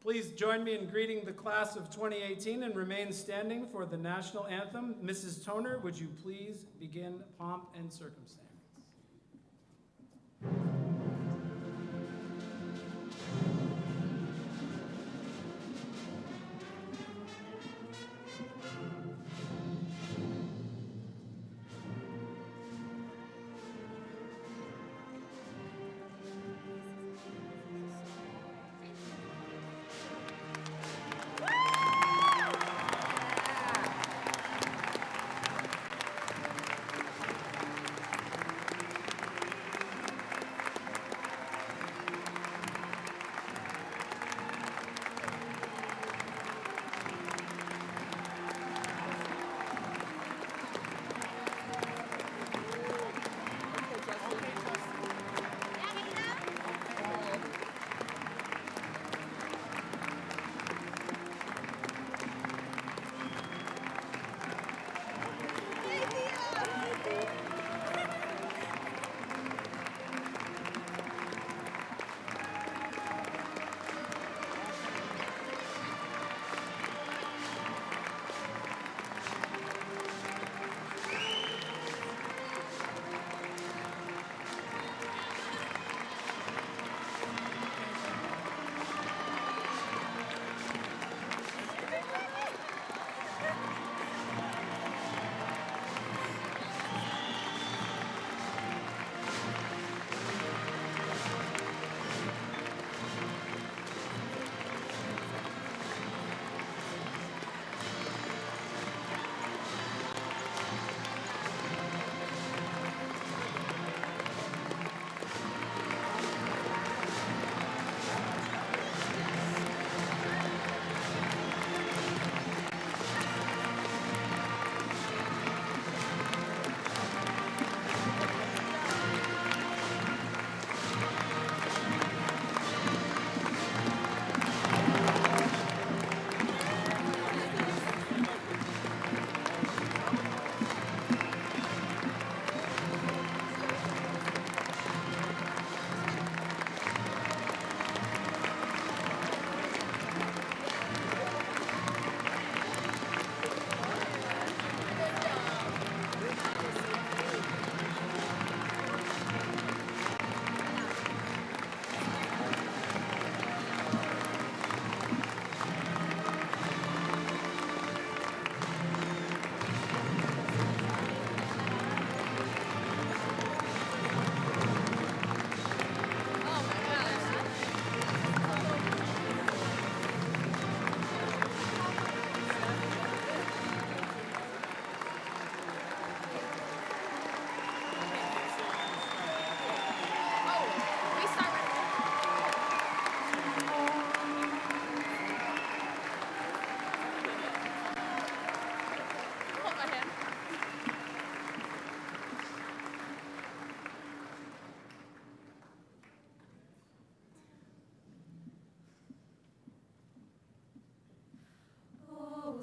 Please join me in greeting the class of 2018 and remain standing for the national anthem. Mrs. Toner, would you please begin pomp and circumstance?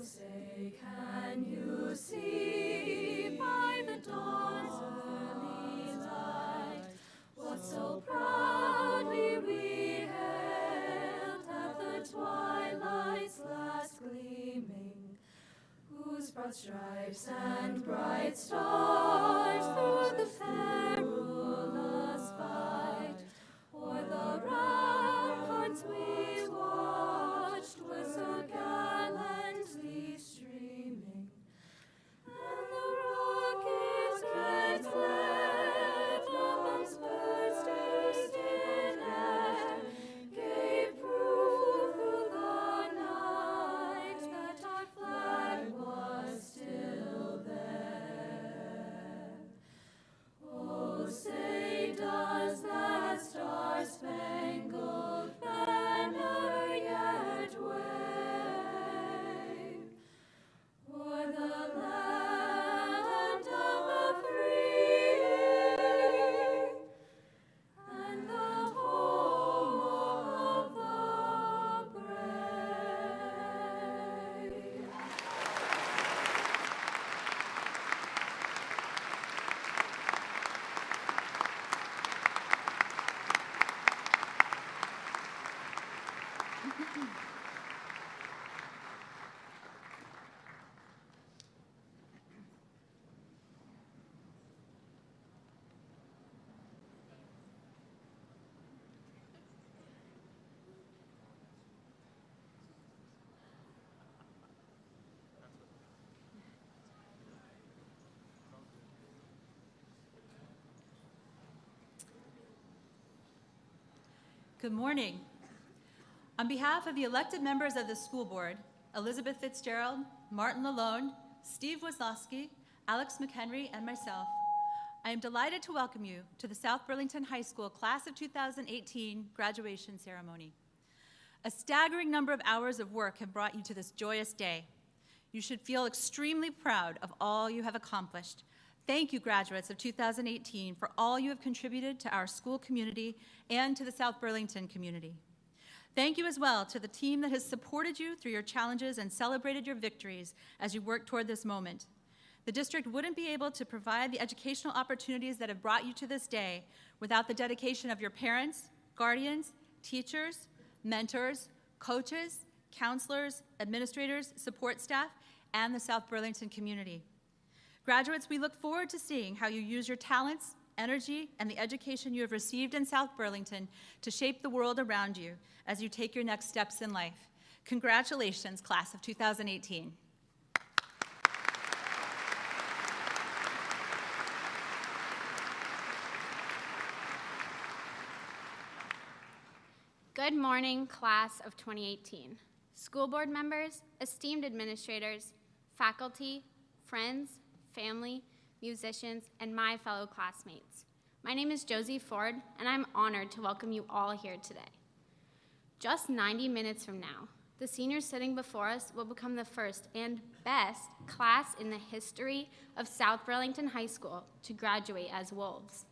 Say, can you see by the dawn's early light what so proudly we hailed at the twilight's last gleaming, whose broad stripes and bright stars through the perilous fight o'er the ramparts we watched were so gallantly streaming, and the rocket's red glare, the bombs bursting in air, gave proof through the night that our flag was still there. Oh, Good morning. On behalf of the elected members of the school board, Elizabeth Fitzgerald, Martin Lalone, Steve Wazlowski, Alex McHenry, and myself, I am delighted to welcome you to the South Burlington High School Class of 2018 graduation ceremony. A staggering number of hours of work have brought you to this joyous day. You should feel extremely proud of all you have accomplished. Thank you, graduates of 2018, for all you have contributed to our school community and to the South Burlington community. Thank you as well to the team that has supported you through your challenges and celebrated your victories as you work toward this moment. The district wouldn't be able to provide the educational opportunities that have brought you to this day without the dedication of your parents, guardians, teachers, mentors, coaches, counselors, administrators, support staff, and the South Burlington community. Graduates, we look forward to seeing how you use your talents, energy, and the education you have received in South Burlington to shape the world around you as you take your next steps in life. Congratulations, class of 2018. Good morning, class of 2018. School board members, esteemed administrators, faculty, friends, family, musicians, and my fellow classmates. My name is Josie Ford, and I'm honored to welcome you all here today. Just 90 minutes from now, the seniors sitting before us will become the first and best class in the history of South Burlington High School to graduate as Wolves.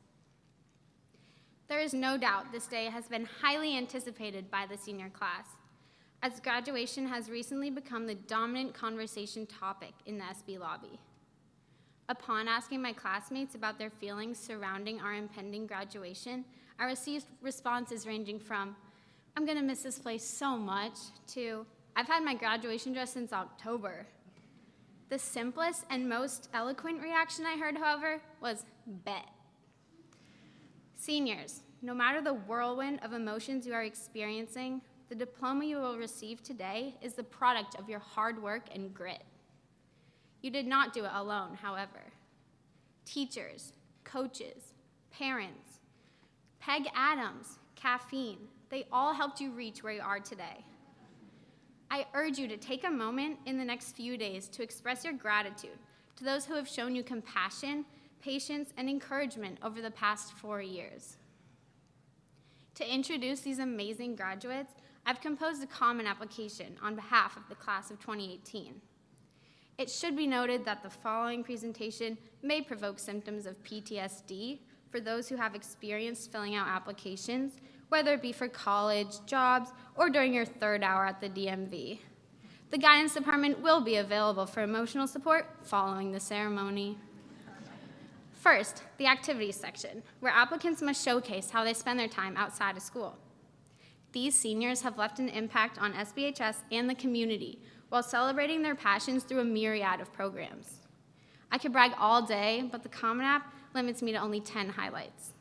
There is no doubt this day has been highly anticipated by the senior class, as graduation has recently become the dominant conversation topic in the SB lobby. Upon asking my classmates about their feelings surrounding our impending graduation, I received responses ranging from, "I'm gonna miss this place so much," to, "I've had my graduation dress since October." The simplest and most eloquent reaction I heard, however, was, "Bet." Seniors, no matter the whirlwind of emotions you are experiencing, the diploma you will receive today is the product of your hard work and grit. You did not do it alone, however. Teachers, coaches, parents, Peg Adams, Caffeine, they all helped you reach where you are today. I urge you to take a moment in the next few days to express your gratitude to those who have shown you compassion, patience, and encouragement over the past 4 years. To introduce these amazing graduates, I've composed a common application on behalf of the class of 2018. It should be noted that the following presentation may provoke symptoms of PTSD for those who have experienced filling out applications, whether it be for college, jobs, or during your 3rd hour at the DMV. The guidance department will be available for emotional support following the ceremony. First, the activities section, where applicants must showcase how they spend their time outside of school. These seniors have left an impact on SBHS and the community while celebrating their passions through a myriad of programs. I could brag all day, but the Common App limits me to only 10 highlights.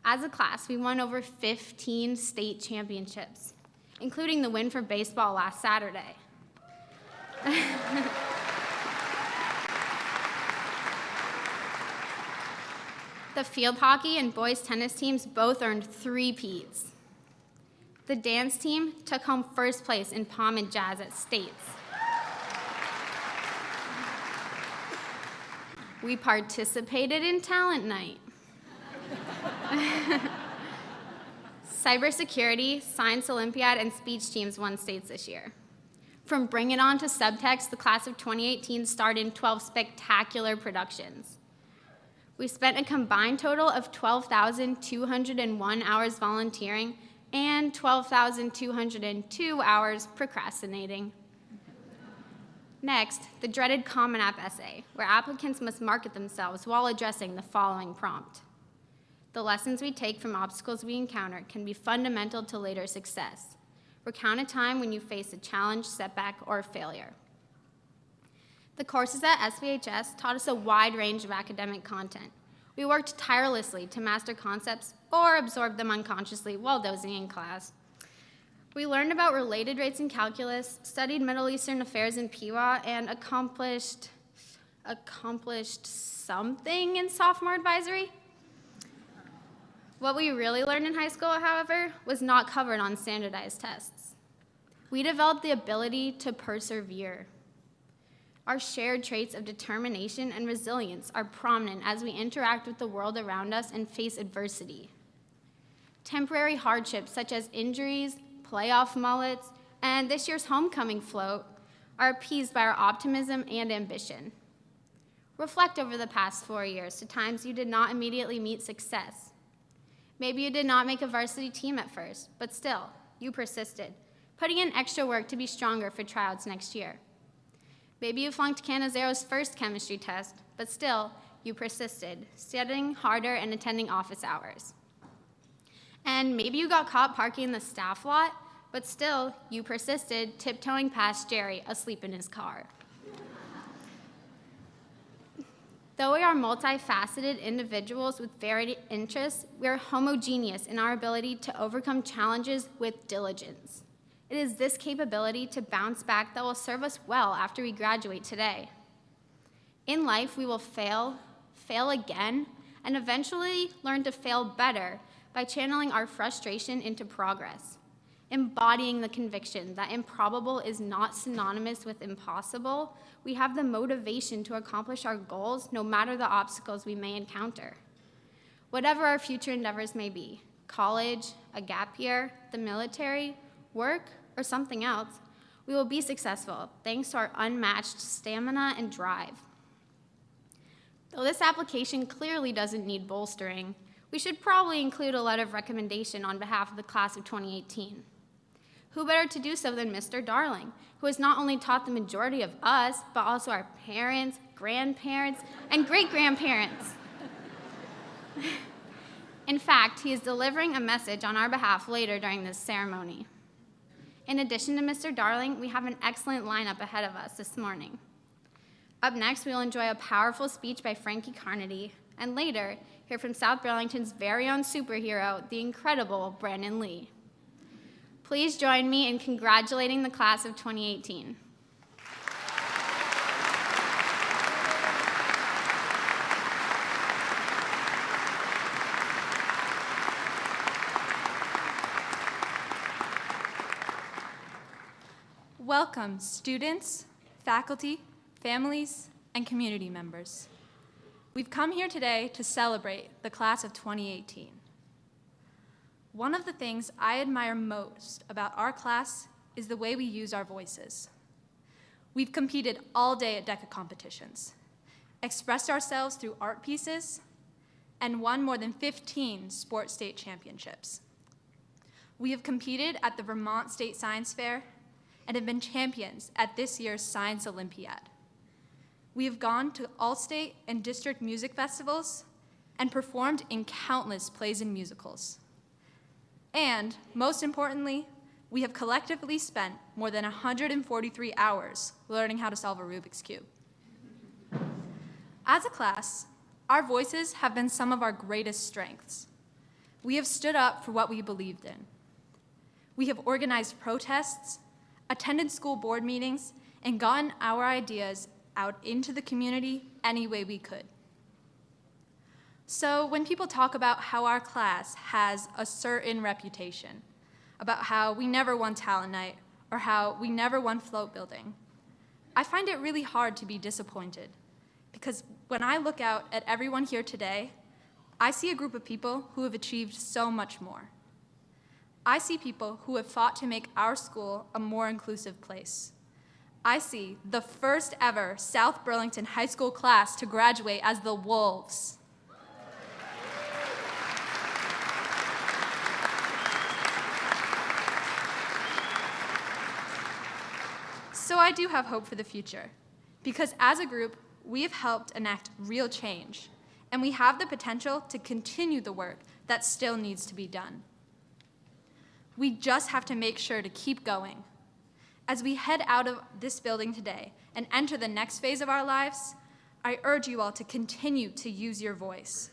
As a class, we won over 15 state championships, including the win for baseball last Saturday. The field hockey and boys tennis teams both earned 3-peats. The dance team took home 1st place in pom and jazz at states. We participated in talent night. Cybersecurity, Science Olympiad, and speech teams won states this year. From Bring It On to Subtext, the class of 2018 starred in 12 spectacular productions. We spent a combined total of 12,201 hours volunteering and 12,202 hours procrastinating. Next, the dreaded Common App essay, where applicants must market themselves while addressing the following prompt. The lessons we take from obstacles we encounter can be fundamental to later success. Recount a time when you face a challenge, setback, or failure. The courses at SBHS taught us a wide range of academic content. We worked tirelessly to master concepts or absorb them unconsciously while dozing in class. We learned about related rates in calculus, studied Middle Eastern affairs in PWA, and accomplished something in sophomore advisory. What we really learned in high school, however, was not covered on standardized tests. We developed the ability to persevere. Our shared traits of determination and resilience are prominent as we interact with the world around us and face adversity. Temporary hardships such as injuries, playoff mullets, and this year's homecoming float are appeased by our optimism and ambition. Reflect over the past 4 years to times you did not immediately meet success. Maybe you did not make a varsity team at first, but still, you persisted, putting in extra work to be stronger for tryouts next year. Maybe you flunked Canazero's first chemistry test, but still, you persisted, studying harder and attending office hours. And maybe you got caught parking in the staff lot, but still, you persisted, tiptoeing past Jerry, asleep in his car. Though we are multifaceted individuals with varied interests, we are homogeneous in our ability to overcome challenges with diligence. It is this capability to bounce back that will serve us well after we graduate today. In life, we will fail again, and eventually learn to fail better by channeling our frustration into progress, embodying the conviction that improbable is not synonymous with impossible. We have the motivation to accomplish our goals no matter the obstacles we may encounter. Whatever our future endeavors may be, college, a gap year, the military, work, or something else, we will be successful thanks to our unmatched stamina and drive. Though this application clearly doesn't need bolstering, we should probably include a letter of recommendation on behalf of the class of 2018. Who better to do so than Mr. Darling, who has not only taught the majority of us, but also our parents, grandparents, and great-grandparents. In fact, he is delivering a message on our behalf later during this ceremony. In addition to Mr. Darling, we have an excellent lineup ahead of us this morning. Up next, we will enjoy a powerful speech by Frankie Carnady, and later, hear from South Burlington's very own superhero, the incredible Brandon Lee. Please join me in congratulating the class of 2018. Welcome, students, faculty, families, and community members. We've come here today to celebrate the class of 2018. One of the things I admire most about our class is the way we use our voices. We've competed all day at DECA competitions, expressed ourselves through art pieces, and won more than 15 sports state championships. We have competed at the Vermont State Science Fair and have been champions at this year's Science Olympiad. We have gone to all-state and district music festivals and performed in countless plays and musicals. And, most importantly, we have collectively spent more than 143 hours learning how to solve a Rubik's Cube. As a class, our voices have been some of our greatest strengths. We have stood up for what we believed in. We have organized protests, attended school board meetings, and gotten our ideas out into the community any way we could. So when people talk about how our class has a certain reputation, about how we never won talent night, or how we never won float building, I find it really hard to be disappointed, because when I look out at everyone here today, I see a group of people who have achieved so much more. I see people who have fought to make our school a more inclusive place. I see the first ever South Burlington high school class to graduate as the Wolves. So I do have hope for the future, because as a group, we have helped enact real change, and we have the potential to continue the work that still needs to be done. We just have to make sure to keep going. As we head out of this building today and enter the next phase of our lives, I urge you all to continue to use your voice.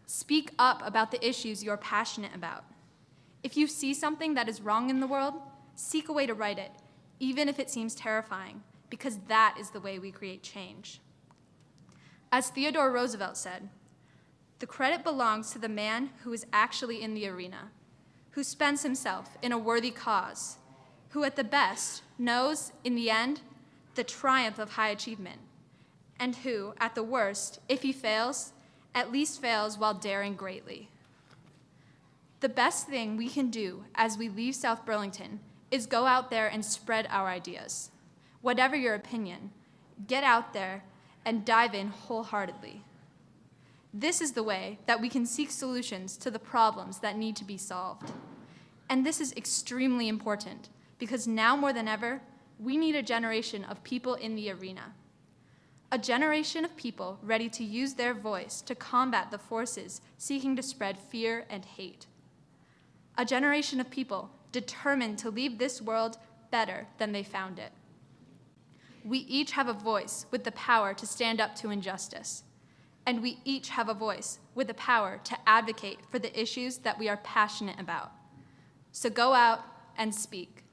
Speak up about the issues you're passionate about. If you see something that is wrong in the world, seek a way to right it, even if it seems terrifying, because that is the way we create change. As Theodore Roosevelt said, The credit belongs to the man who is actually in the arena, who spends himself in a worthy cause, who at the best knows, in the end, the triumph of high achievement, and who, at the worst, if he fails, at least fails while daring greatly. The best thing we can do as we leave South Burlington is go out there and spread our ideas. Whatever your opinion, get out there and dive in wholeheartedly. This is the way that we can seek solutions to the problems that need to be solved. And this is extremely important because now more than ever, we need a generation of people in the arena. A generation of people ready to use their voice to combat the forces seeking to spread fear and hate. A generation of people determined to leave this world better than they found it. We each have a voice with the power to stand up to injustice. And we each have a voice with the power to advocate for the issues that we are passionate about. So go out and speak.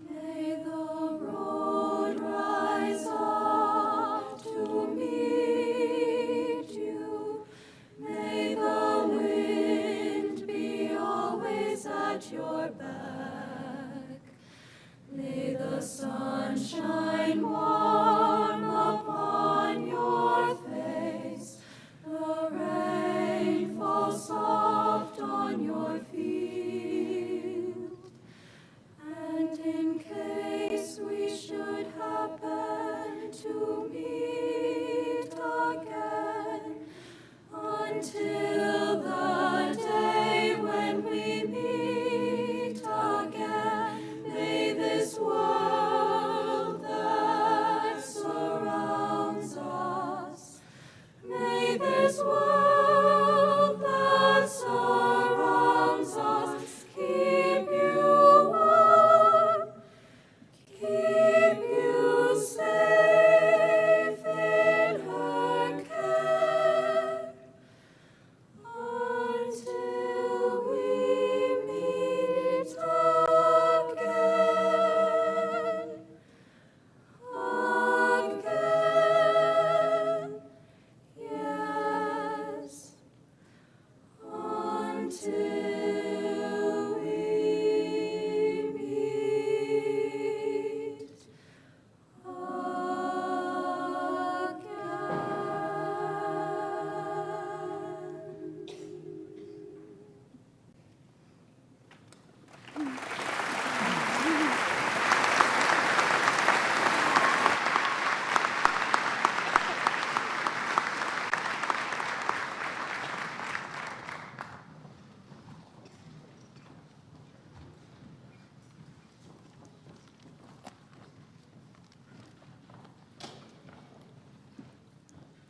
May the road rise up to meet you. May the wind be always at your back. May the sun shine warm upon your face. The rain fall soft on your field. And in case we should happen to meet again, until the day when we meet again, may this world that surrounds us, may this world that surrounds us keep you warm, keep you safe in her care, until we meet again, yes, until we meet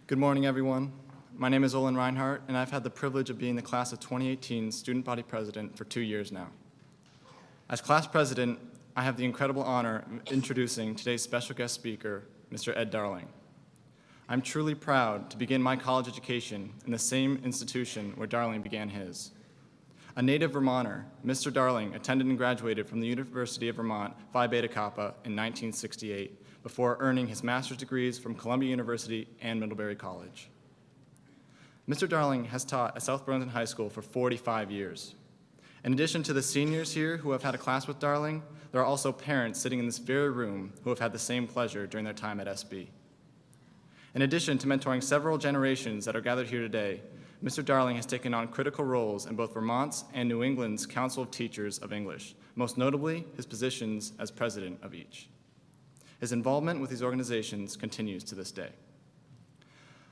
Good morning, everyone. My name is Olin Reinhardt, and I've had the privilege of being the class of 2018 student body president for 2 years now. As class president, I have the incredible honor of introducing today's special guest speaker, Mr. Ed Darling. I'm truly proud to begin my college education in the same institution where Darling began his. A native Vermonter, Mr. Darling attended and graduated from the University of Vermont Phi Beta Kappa in 1968, before earning his master's degrees from Columbia University and Middlebury College. Mr. Darling has taught at South Burlington High School for 45 years. In addition to the seniors here who have had a class with Darling, there are also parents sitting in this very room who have had the same pleasure during their time at SB. In addition to mentoring several generations that are gathered here today, Mr. Darling has taken on critical roles in both Vermont's and New England's Council of Teachers of English, most notably his positions as president of each. His involvement with these organizations continues to this day.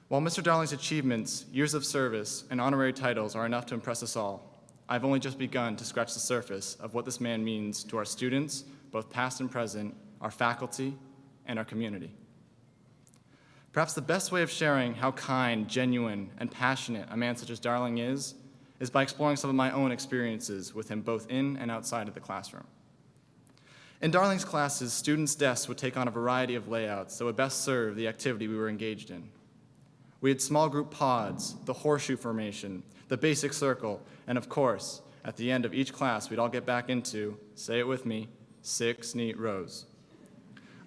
While Mr. Darling's achievements, years of service, and honorary titles are enough to impress us all, I've only just begun to scratch the surface of what this man means to our students, both past and present, our faculty, and our community. Perhaps the best way of sharing how kind, genuine, and passionate a man such as Darling is by exploring some of my own experiences with him both in and outside of the classroom. In Darling's classes, students' desks would take on a variety of layouts that would best serve the activity we were engaged in. We had small group pods, the horseshoe formation, the basic circle, and of course, at the end of each class, we'd all get back into, say it with me, 6 neat rows.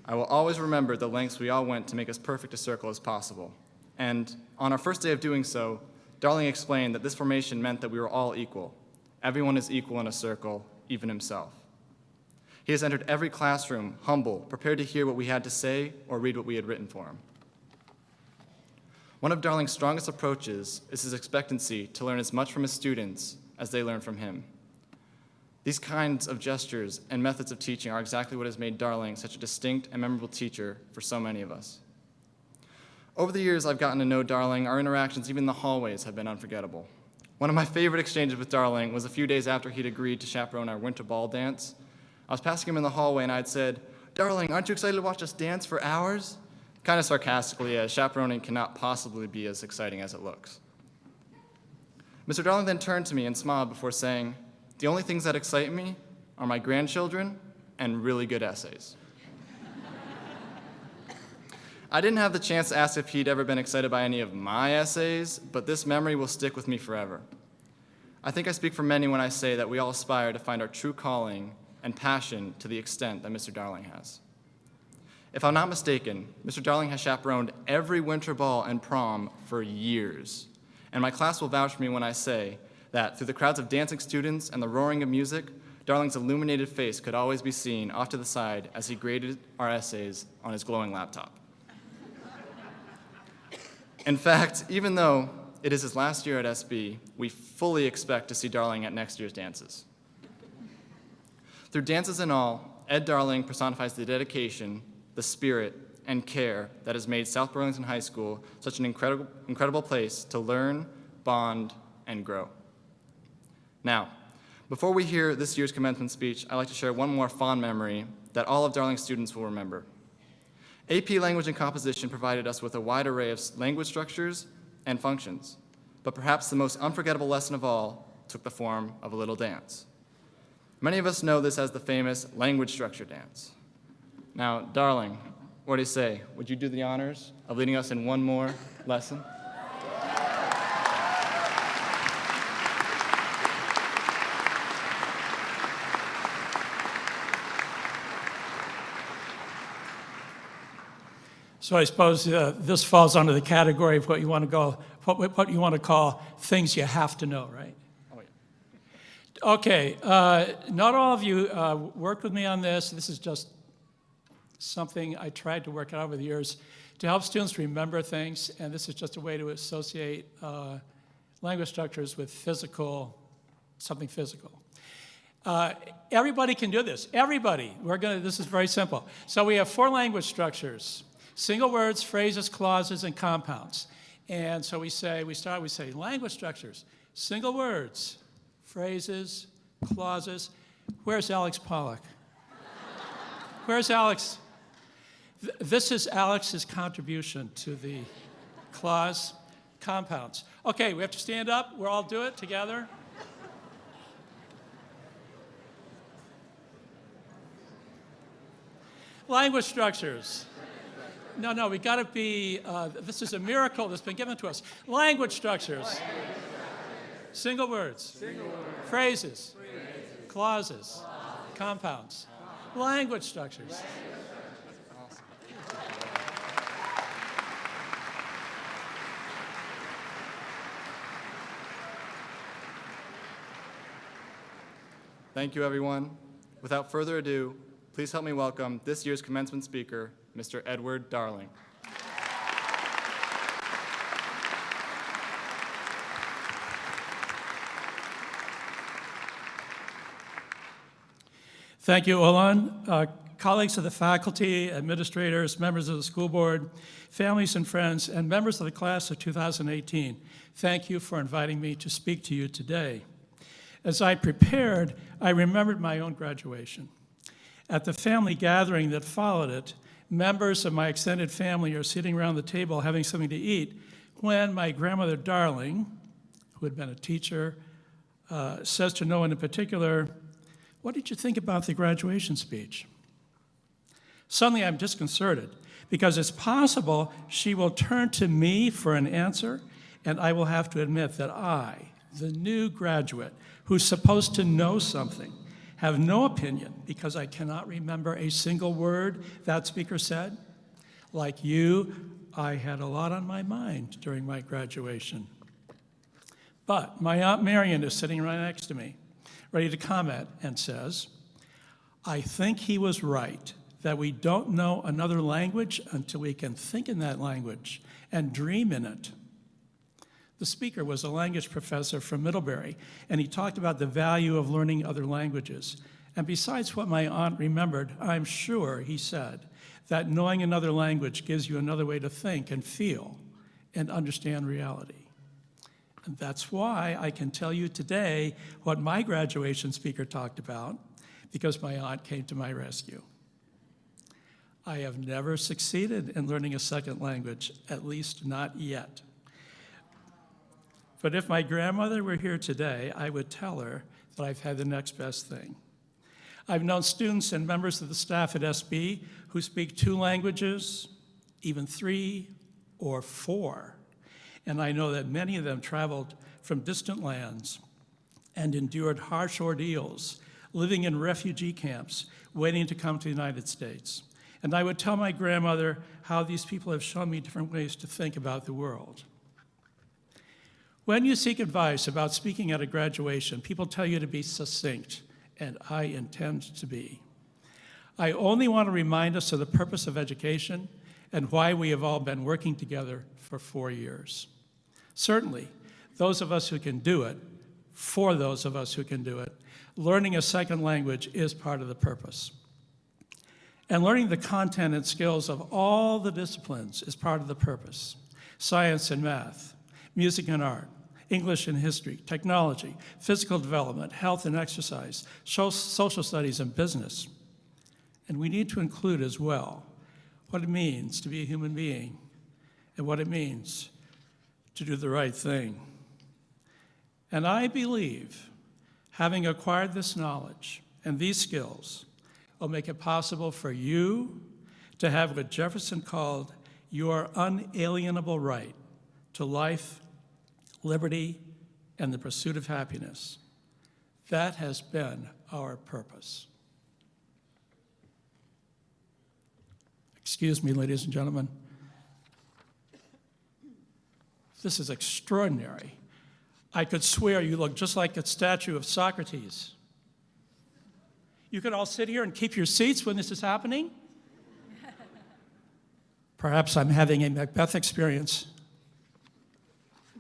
I will always remember the lengths we all went to make as perfect a circle as possible. And on our first day of doing so, Darling explained that this formation meant that we were all equal. Everyone is equal in a circle, even himself. He has entered every classroom, humble, prepared to hear what we had to say or read what we had written for him. One of Darling's strongest approaches is his expectancy to learn as much from his students as they learn from him. These kinds of gestures and methods of teaching are exactly what has made Darling such a distinct and memorable teacher for so many of us. Over the years I've gotten to know Darling, our interactions, even in the hallways, have been unforgettable. One of my favorite exchanges with Darling was a few days after he'd agreed to chaperone our winter ball dance. I was passing him in the hallway and I had said, "Darling, aren't you excited to watch us dance for hours?" Kind of sarcastically, as chaperoning cannot possibly be as exciting as it looks. Mr. Darling then turned to me and smiled before saying, "The only things that excite me are my grandchildren and really good essays." I didn't have the chance to ask if he'd ever been excited by any of my essays, but this memory will stick with me forever. I think I speak for many when I say that we all aspire to find our true calling and passion to the extent that Mr. Darling has. If I'm not mistaken, Mr. Darling has chaperoned every winter ball and prom for years, and my class will vouch for me when I say that through the crowds of dancing students and the roaring of music, Darling's illuminated face could always be seen off to the side as he graded our essays on his glowing laptop. In fact, even though it is his last year at SB, we fully expect to see Darling at next year's dances. Through dances and all, Ed Darling personifies the dedication, the spirit, and care that has made South Burlington High School such an incredible place to learn, bond, and grow. Now, before we hear this year's commencement speech, I'd like to share one more fond memory that all of Darling's students will remember. AP Language and Composition provided us with a wide array of language structures and functions, but perhaps the most unforgettable lesson of all took the form of a little dance. Many of us know this as the famous language structure dance. Now, Darling, what do you say? Would you do the honors of leading us in one more lesson? So I suppose this falls under the category of what you want to call things you have to know, right? Oh, yeah. Okay, not all of you worked with me on this. This is just something I tried to work out over the years to help students remember things, and this is just a way to associate language structures with something physical. Everybody can do this. Everybody. This is very simple. So we have 4 language structures: single words, phrases, clauses, and compounds. And so we say language structures, single words, phrases, clauses. Where's Alex Pollock? Where's Alex? This is Alex's contribution to the clause compounds. Okay, we have to stand up. We'll all do it together. Language structures. No, we got to be, this is a miracle that's been given to us. Language structures. Single words. Phrases. Clauses. Compounds. Language structures. Thank you, everyone. Without further ado, please help me welcome this year's commencement speaker, Mr. Edward Darling. Thank you, Olan. colleagues of the faculty, administrators, members of the school board, families and friends, and members of the class of 2018, thank you for inviting me to speak to you today. As I prepared, I remembered my own graduation. At the family gathering that followed it, members of my extended family are sitting around the table having something to eat when my grandmother, Darling, who had been a teacher, says to no one in particular, "What did you think about the graduation speech?" Suddenly I'm disconcerted because it's possible she will turn to me for an answer, and I will have to admit that I, the new graduate who's supposed to know something, have no opinion because I cannot remember a single word that speaker said. Like you, I had a lot on my mind during my graduation. But my Aunt Marion is sitting right next to me, ready to comment, and says, "I think he was right that we don't know another language until we can think in that language and dream in it." The speaker was a language professor from Middlebury, and he talked about the value of learning other languages. And besides what my aunt remembered, I'm sure he said that knowing another language gives you another way to think and feel and understand reality. And that's why I can tell you today what my graduation speaker talked about, because my aunt came to my rescue. I have never succeeded in learning a second language, at least not yet. But if my grandmother were here today, I would tell her that I've had the next best thing. I've known students and members of the staff at SB who speak 2 languages, even 3 or 4. And I know that many of them traveled from distant lands and endured harsh ordeals, living in refugee camps, waiting to come to the United States. And I would tell my grandmother how these people have shown me different ways to think about the world. When you seek advice about speaking at a graduation, people tell you to be succinct, and I intend to be. I only want to remind us of the purpose of education and why we have all been working together for 4 years. Certainly, those of us who can do it, for those of us who can do it, learning a second language is part of the purpose. And learning the content and skills of all the disciplines is part of the purpose. Science and math, music and art, English and history, technology, physical development, health and exercise, social studies and business. And we need to include as well what it means to be a human being and what it means to do the right thing. And I believe having acquired this knowledge and these skills will make it possible for you to have what Jefferson called your unalienable right to life, liberty, and the pursuit of happiness. That has been our purpose. Excuse me, ladies and gentlemen. This is extraordinary. I could swear you look just like a statue of Socrates. You could all sit here and keep your seats when this is happening? Perhaps I'm having a Macbeth experience.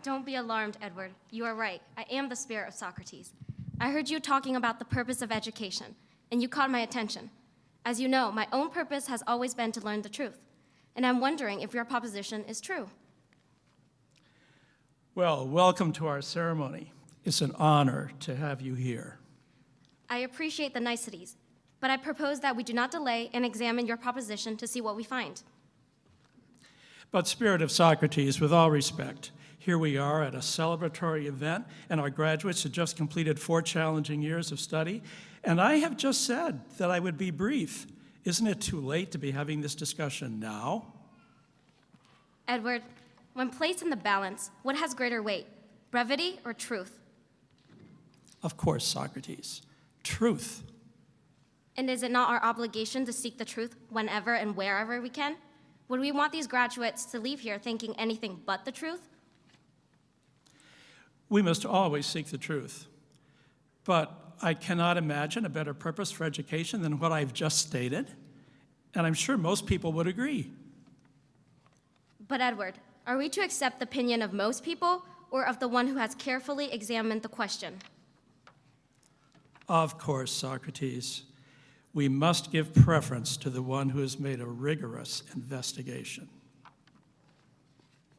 Don't be alarmed, Edward. You are right. I am the spirit of Socrates. I heard you talking about the purpose of education, and you caught my attention. As you know, my own purpose has always been to learn the truth, and I'm wondering if your proposition is true. Well, welcome to our ceremony. It's an honor to have you here. I appreciate the niceties, but I propose that we do not delay and examine your proposition to see what we find. But spirit of Socrates, with all respect, here we are at a celebratory event, and our graduates have just completed 4 challenging years of study, and I have just said that I would be brief. Isn't it too late to be having this discussion now? Edward, when placed in the balance, what has greater weight, brevity or truth? Of course, Socrates. Truth. And is it not our obligation to seek the truth whenever and wherever we can? Would we want these graduates to leave here thinking anything but the truth? We must always seek the truth. But I cannot imagine a better purpose for education than what I've just stated, and I'm sure most people would agree. But Edward, are we to accept the opinion of most people or of the one who has carefully examined the question? Of course, Socrates. we must give preference to the one who has made a rigorous investigation.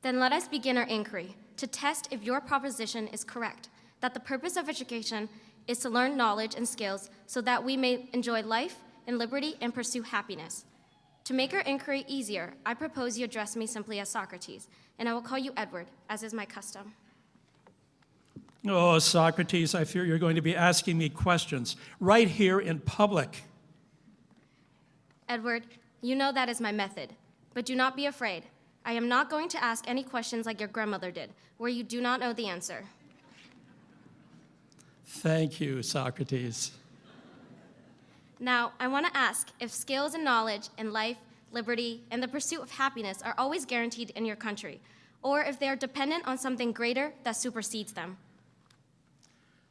Then let us begin our inquiry to test if your proposition is correct, that the purpose of education is to learn knowledge and skills so that we may enjoy life and liberty and pursue happiness. To make our inquiry easier, I propose you address me simply as Socrates, and I will call you Edward, as is my custom. Oh, Socrates, I fear you're going to be asking me questions right here in public. Edward, you know that is my method, but do not be afraid. I am not going to ask any questions like your grandmother did, where you do not know the answer. Thank you, Socrates. Now, I want to ask if skills and knowledge and life, liberty, and the pursuit of happiness are always guaranteed in your country, or if they are dependent on something greater that supersedes them.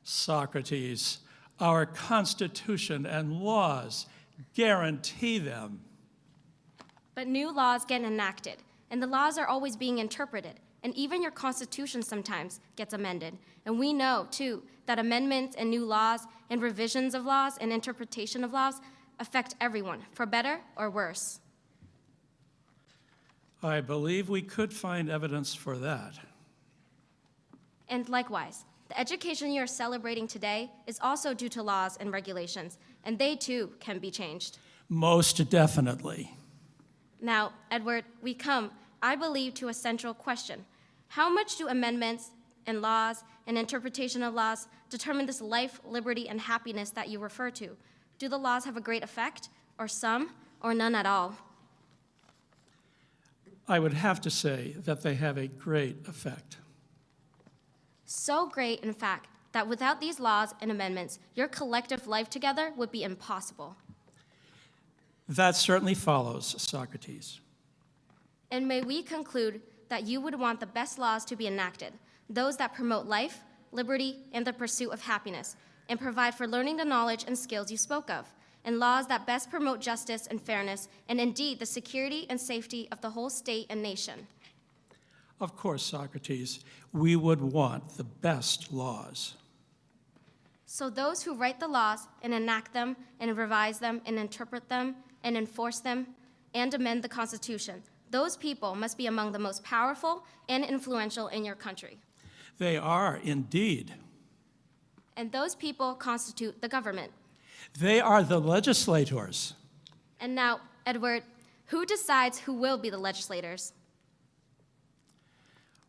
Socrates, our Constitution and laws guarantee them. But new laws get enacted, and the laws are always being interpreted, and even your Constitution sometimes gets amended. And we know, too, that amendments and new laws and revisions of laws and interpretation of laws affect everyone, for better or worse. I believe we could find evidence for that. And likewise, the education you are celebrating today is also due to laws and regulations, and they, too, can be changed. Most definitely. Now, Edward, we come, I believe, to a central question. How much do amendments and laws and interpretation of laws determine this life, liberty, and happiness that you refer to? Do the laws have a great effect, or some, or none at all? I would have to say that they have a great effect. So great, in fact, that without these laws and amendments, your collective life together would be impossible. That certainly follows, Socrates. And may we conclude that you would want the best laws to be enacted, those that promote life, liberty, and the pursuit of happiness, and provide for learning the knowledge and skills you spoke of, and laws that best promote justice and fairness, and indeed the security and safety of the whole state and nation. Of course, Socrates, we would want the best laws. So those who write the laws and enact them and revise them and interpret them and enforce them and amend the Constitution, those people must be among the most powerful and influential in your country. They are indeed. And those people constitute the government. They are the legislators. And now, Edward, who decides who will be the legislators?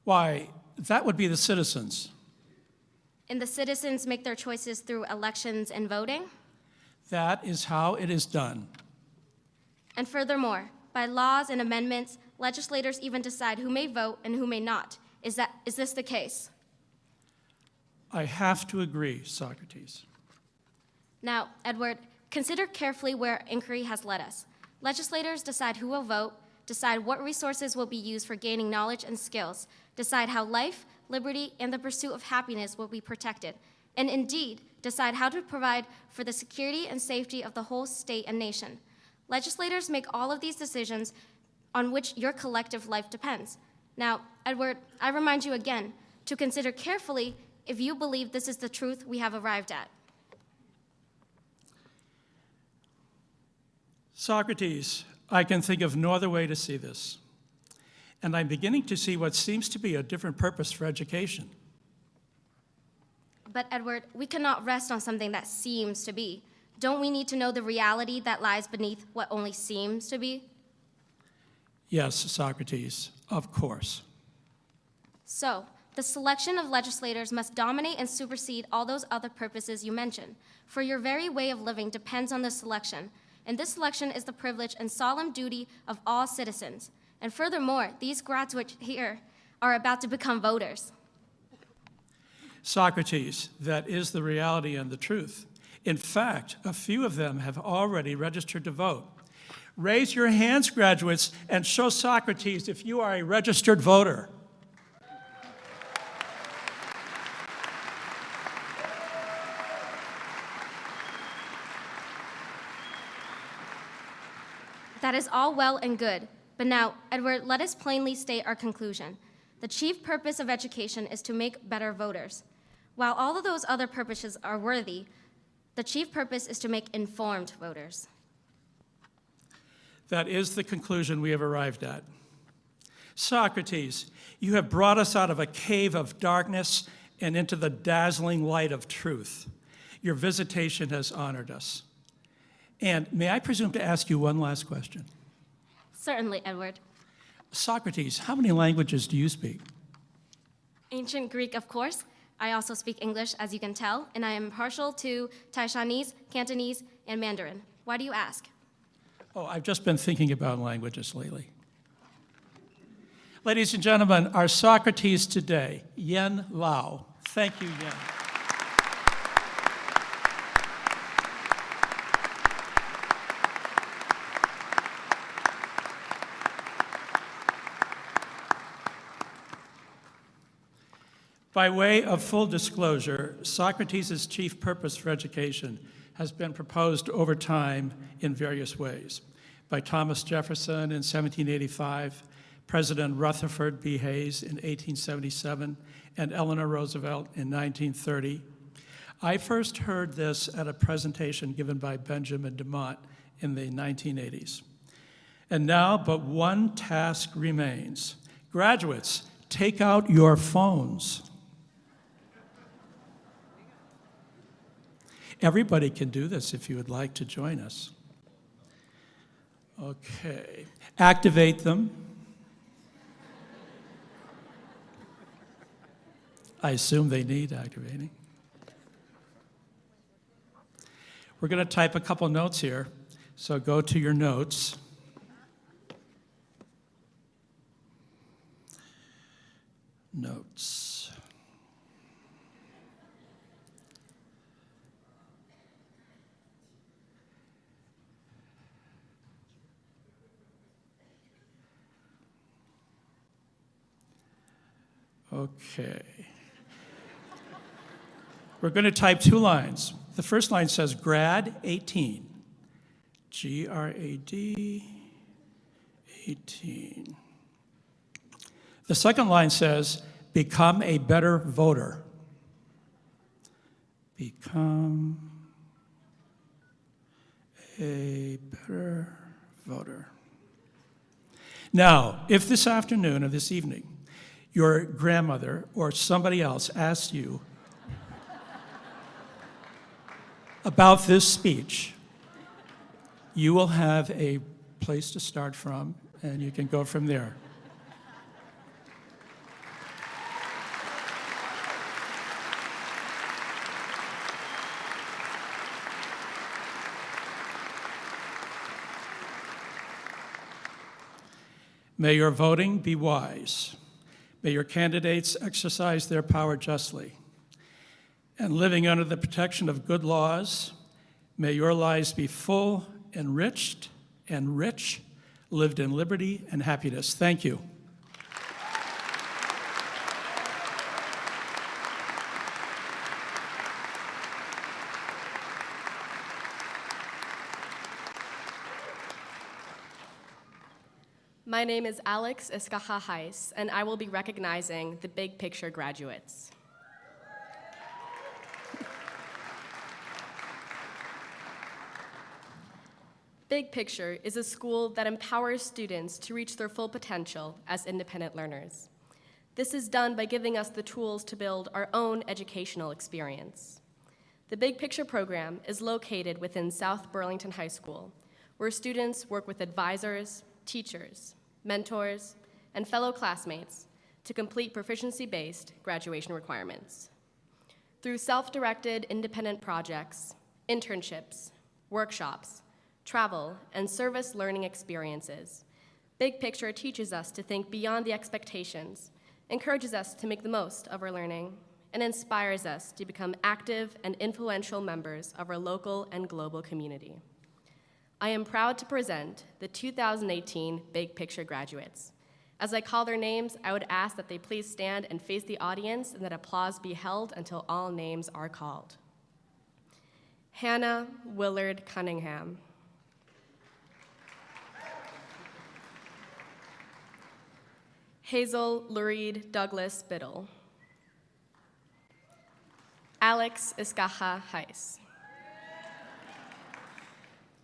Why, that would be the citizens. And the citizens make their choices through elections and voting? That is how it is done. And furthermore, by laws and amendments, legislators even decide who may vote and who may not. Is this the case? I have to agree, Socrates. Now, Edward, consider carefully where inquiry has led us. Legislators decide who will vote, decide what resources will be used for gaining knowledge and skills, decide how life, liberty, and the pursuit of happiness will be protected, and indeed, decide how to provide for the security and safety of the whole state and nation. Legislators make all of these decisions on which your collective life depends. Now, Edward, I remind you again to consider carefully if you believe this is the truth we have arrived at. Socrates, I can think of no other way to see this. And I'm beginning to see what seems to be a different purpose for education. But Edward, we cannot rest on something that seems to be. Don't we need to know the reality that lies beneath what only seems to be? Yes, Socrates, of course. So, the selection of legislators must dominate and supersede all those other purposes you mentioned, for your very way of living depends on this selection, and this selection is the privilege and solemn duty of all citizens. And furthermore, these graduates here are about to become voters. Socrates, that is the reality and the truth. In fact, a few of them have already registered to vote. Raise your hands, graduates, and show Socrates if you are a registered voter. That is all well and good. But now, Edward, let us plainly state our conclusion. The chief purpose of education is to make better voters. While all of those other purposes are worthy, The chief purpose is to make informed voters. That is the conclusion we have arrived at. Socrates, you have brought us out of a cave of darkness and into the dazzling light of truth. Your visitation has honored us. And may I presume to ask you one last question? Certainly, Edward. Socrates, how many languages do you speak? Ancient Greek, of course. I also speak English, as you can tell, and I am partial to Taishanese, Cantonese, and Mandarin. Why do you ask? Oh, I've just been thinking about languages lately. Ladies and gentlemen, our Socrates today, Yen Lao. Thank you, Yen. By way of full disclosure, Socrates' chief purpose for education has been proposed over time in various ways. By Thomas Jefferson in 1785, President Rutherford B. Hayes in 1877, and Eleanor Roosevelt in 1930. I first heard this at a presentation given by Benjamin DeMont in the 1980s. And now, but one task remains. Graduates, take out your phones. Everybody can do this if you would like to join us. Okay. Activate them. I assume they need activating. We're going to type a couple notes here, so go to your notes. Notes. Okay. We're going to type two lines. The first line says grad 18. G-R-A-D 18. The second line says become a better voter. Become a better voter. Now, if this afternoon or this evening your grandmother or somebody else asks you about this speech, you will have a place to start from, and you can go from there. May your voting be wise. May your candidates exercise their power justly. And living under the protection of good laws, may your lives be full, enriched, and rich, lived in liberty and happiness. Thank you. My name is Alex Escaja Heiss, and I will be recognizing the Big Picture graduates. Big Picture is a school that empowers students to reach their full potential as independent learners. This is done by giving us the tools to build our own educational experience. The Big Picture program is located within South Burlington High School, where students work with advisors, teachers, mentors, and fellow classmates to complete proficiency-based graduation requirements. Through self-directed independent projects, internships, workshops, travel, and service learning experiences, Big Picture teaches us to think beyond the expectations, encourages us to make the most of our learning, and inspires us to become active and influential members of our local and global community. I am proud to present the 2018 Big Picture graduates. As I call their names, I would ask that they please stand and face the audience and that applause be held until all names are called. Hannah Willard Cunningham. Hazel Lurid Douglas Biddle. Alex Escaja Heiss.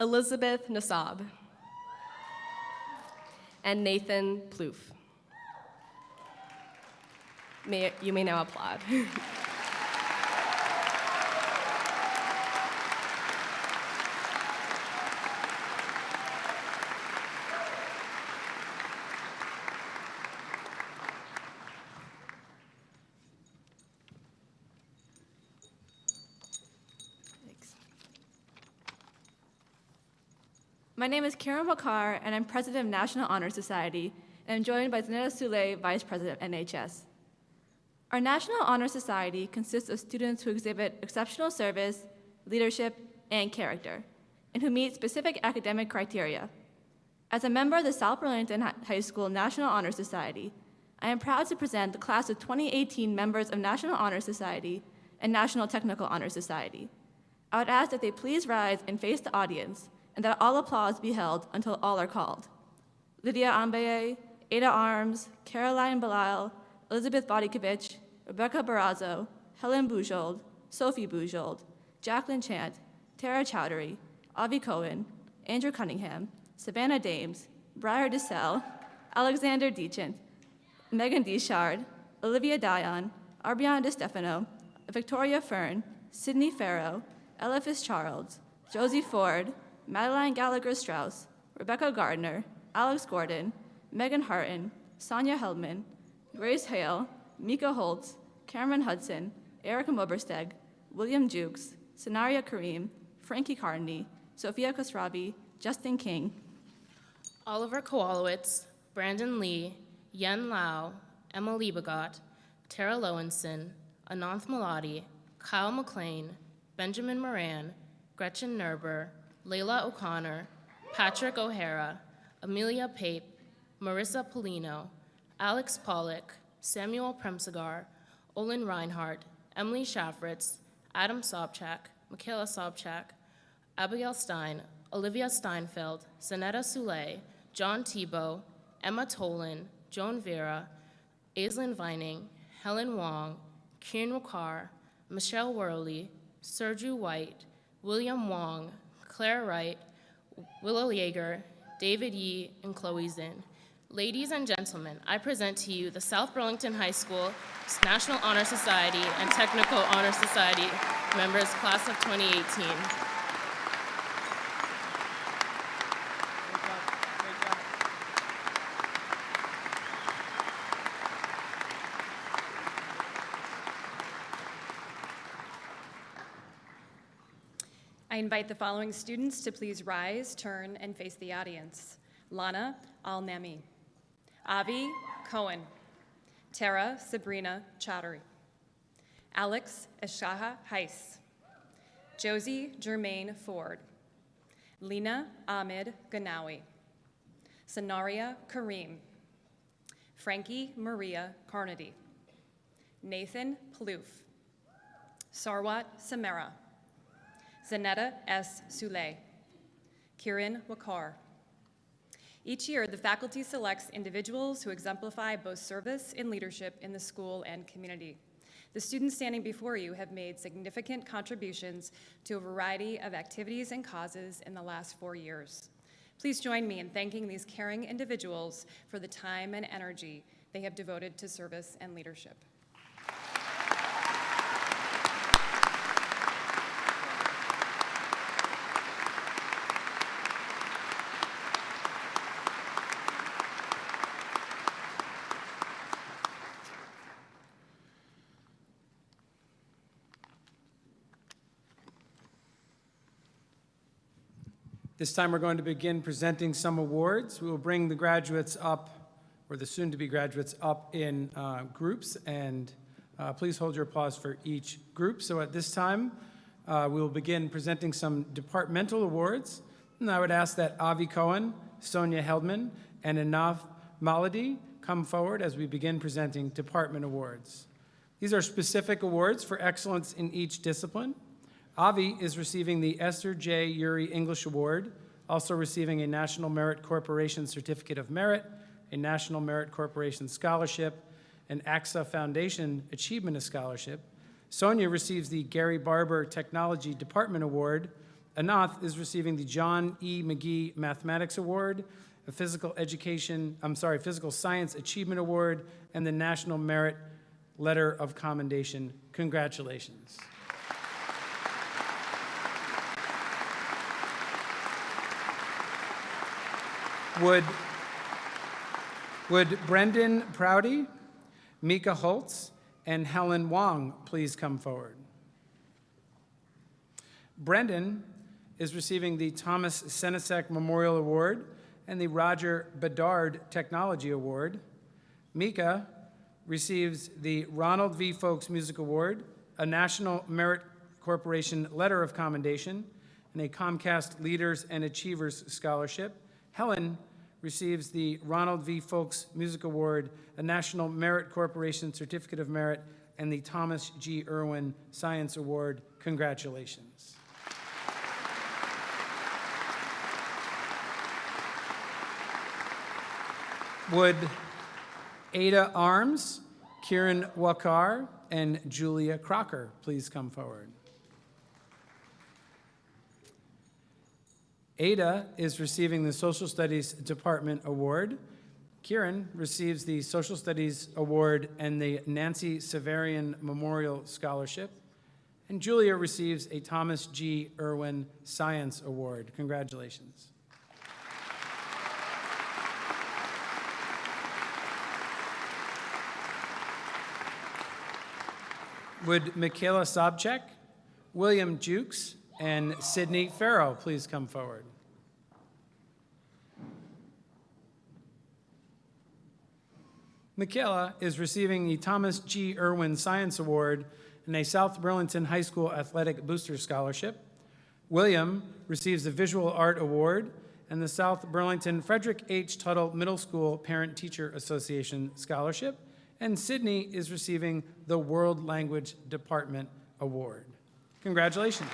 Elizabeth Nasab, and Nathan Plouffe. You may now applaud. My name is Karen Wakar, and I'm president of National Honor Society, and I'm joined by Zanetta Soule, vice president of NHS. Our National Honor Society consists of students who exhibit exceptional service, leadership, and character, and who meet specific academic criteria. As a member of the South Burlington High School National Honor Society, I am proud to present the class of 2018 members of National Honor Society and National Technical Honor Society. I would ask that they please rise and face the audience, and that all applause be held until all are called. Lydia Ambaye, Ada Arms, Caroline Belisle, Elizabeth Bodikovich, Rebecca Barrazo, Helen Bujold, Sophie Bujold, Jacqueline Chant, Tara Chowdhury, Avi Cohen, Andrew Cunningham, Savannah Dames, Briar DeSalle, Alexander Deachant, Megan Deschard, Olivia Dion, Arbiana DeStefano, Victoria Fern, Sydney Farrow, Ella Fitzgerald, Josie Ford, Madeline Gallagher-Strauss, Rebecca Gardner, Alex Gordon, Megan Harton, Sonia Heldman, Grace Hale, Mika Holtz, Cameron Hudson, Erica Mobersteg, William Jukes, Sanaria Kareem, Frankie Carney, Sophia Khosravi, Justin King, Oliver Kowalowitz, Brandon Lee, Yen Lau, Emily Bagot, Tara Lowenson, Ananth Maladi, Kyle McLean, Benjamin Moran, Gretchen Nerber, Layla O'Connor, Patrick O'Hara, Amelia Pape, Marissa Polino, Alex Pollock, Samuel Premsagar, Olin Reinhardt, Emily Shafritz, Adam Sobchak, Michaela Sobchak, Abigail Stein, Olivia Steinfeld, Zanetta Soule, John Tebow, Emma Tolan, Joan Vera, Aislinn Vining, Helen Wong, Kieran Wakar, Michelle Worley, Serju White, William Wong, Claire Wright, Willow Yeager, David Yee, and Chloe Zinn. Ladies and gentlemen, I present to you the South Burlington High School National Honor Society and Technical Honor Society members, class of 2018. I invite the following students to please rise, turn, and face the audience. Lana Al-Nami, Avi Cohen, Tara Sabrina Chowdhury, Alex Eshaha Heiss, Josie Germaine Ford, Lena Ahmed Ganawi, Sanaria Kareem, Frankie Maria Carnady, Nathan Plouffe, Sarwat Samara, Zanetta S. Soule, Kiran Wakar. Each year, the faculty selects individuals who exemplify both service and leadership in the school and community. The students standing before you have made significant contributions to a variety of activities and causes in the last 4 years. Please join me in thanking these caring individuals for the time and energy they have devoted to service and leadership. This time we're going to begin presenting some awards. We will bring the graduates up, or the soon-to-be graduates up in groups, and please hold your applause for each group. So at this time, we will begin presenting some departmental awards. And I would ask that Avi Cohen, Sonia Heldman, and Ananth Maladi come forward as we begin presenting department awards. These are specific awards for excellence in each discipline. Avi is receiving the Esther J. Uri English Award, also receiving a National Merit Corporation Certificate of Merit, a National Merit Corporation Scholarship, an AXA Foundation Achievement Scholarship. Sonia receives the Gary Barber Technology Department Award, Anath is receiving the John E. McGee Mathematics Award, a Physical Science Achievement Award, and the National Merit Letter of Commendation. Congratulations. Would Brendan Prouty, Mika Holtz, and Helen Wong please come forward? Brendan is receiving the Thomas Senesek Memorial Award and the Roger Bedard Technology Award. Mika receives the Ronald V. Folks Music Award, a National Merit Corporation Letter of Commendation, and a Comcast Leaders and Achievers Scholarship. Helen receives the Ronald V. Folks Music Award, a National Merit Corporation Certificate of Merit, and the Thomas G. Irwin Science Award. Congratulations. Would Ada Arms, Kieran Wakar, and Julia Crocker please come forward? Ada is receiving the Social Studies Department Award. Kieran receives the Social Studies Award and the Nancy Severian Memorial Scholarship. And Julia receives a Thomas G. Irwin Science Award. Congratulations. Would Michaela Sobchak, William Jukes, and Sydney Farrow please come forward? Michaela is receiving the Thomas G. Irwin Science Award and a South Burlington High School Athletic Booster Scholarship. William receives the Visual Art Award and the South Burlington Frederick H. Tuttle Middle School Parent-Teacher Association Scholarship. And Sydney is receiving the World Language Department Award. Congratulations.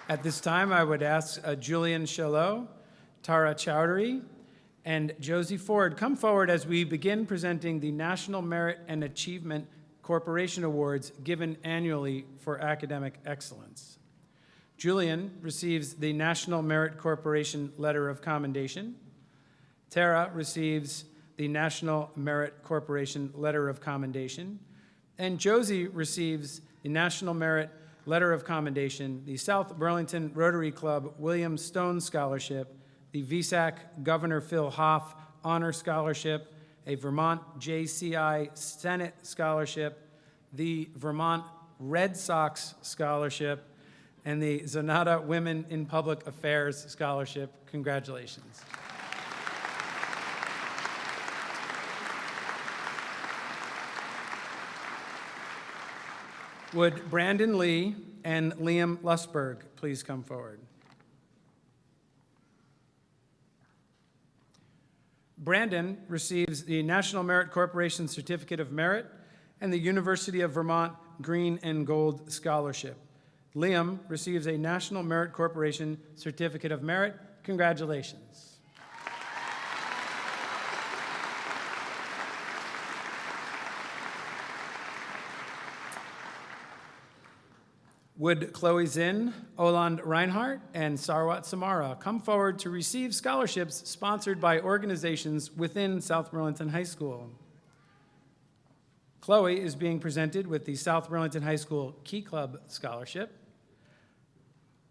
At this time, I would ask Julian Chalot, Tara Chowdhury, and Josie Ford come forward as we begin presenting the National Merit and Achievement Corporation Awards given annually for academic excellence. Julian receives the National Merit Corporation Letter of Commendation. Tara receives the National Merit Corporation Letter of Commendation. And Josie receives the National Merit Letter of Commendation, the South Burlington Rotary Club William Stone Scholarship, the VSAC Governor Phil Hoff Honor Scholarship, a Vermont JCI Senate Scholarship, the Vermont Red Sox Scholarship, and the Zonata Women in Public Affairs Scholarship. Congratulations. Would Brandon Lee and Liam Lusberg please come forward? Brandon receives the National Merit Corporation Certificate of Merit and the University of Vermont Green and Gold Scholarship. Liam receives a National Merit Corporation Certificate of Merit. Congratulations. Would Chloe Zinn, Oland Reinhardt, and Sarwat Samara come forward to receive scholarships sponsored by organizations within South Burlington High School? Chloe is being presented with the South Burlington High School Key Club Scholarship.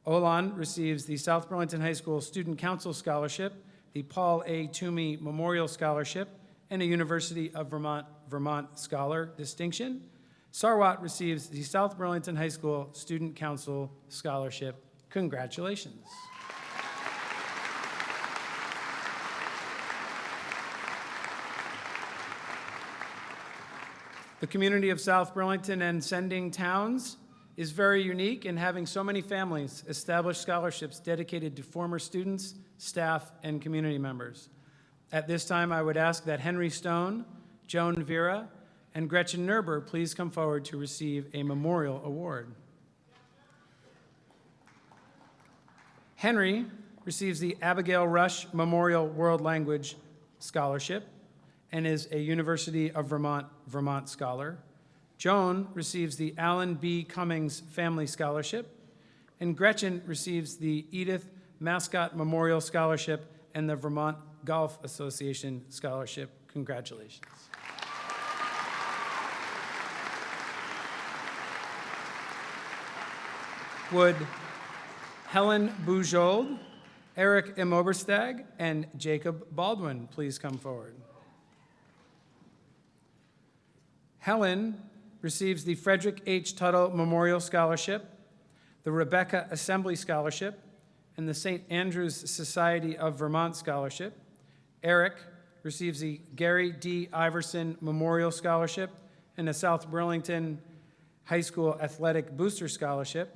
Olan receives the South Burlington High School Student Council Scholarship, the Paul A. Toomey Memorial Scholarship, and a University of Vermont Scholar Distinction. Sarwat receives the South Burlington High School Student Council Scholarship. Congratulations. The community of South Burlington and sending towns is very unique in having so many families establish scholarships dedicated to former students, staff, and community members. At this time, I would ask that Henry Stone, Joan Vera, and Gretchen Nerber please come forward to receive a memorial award. Henry receives the Abigail Rush Memorial World Language Scholarship, and is a University of Vermont Scholar. Joan receives the Alan B. Cummings Family Scholarship, and Gretchen receives the Edith Mascot Memorial Scholarship and the Vermont Golf Association Scholarship. Congratulations. Would Helen Bujold, Eric M. Oberstag, and Jacob Baldwin please come forward? Helen receives the Frederick H. Tuttle Memorial Scholarship, the Rebecca Assembly Scholarship, and the St. Andrew's Society of Vermont Scholarship. Eric receives the Gary D. Iverson Memorial Scholarship and a South Burlington High School Athletic Booster Scholarship.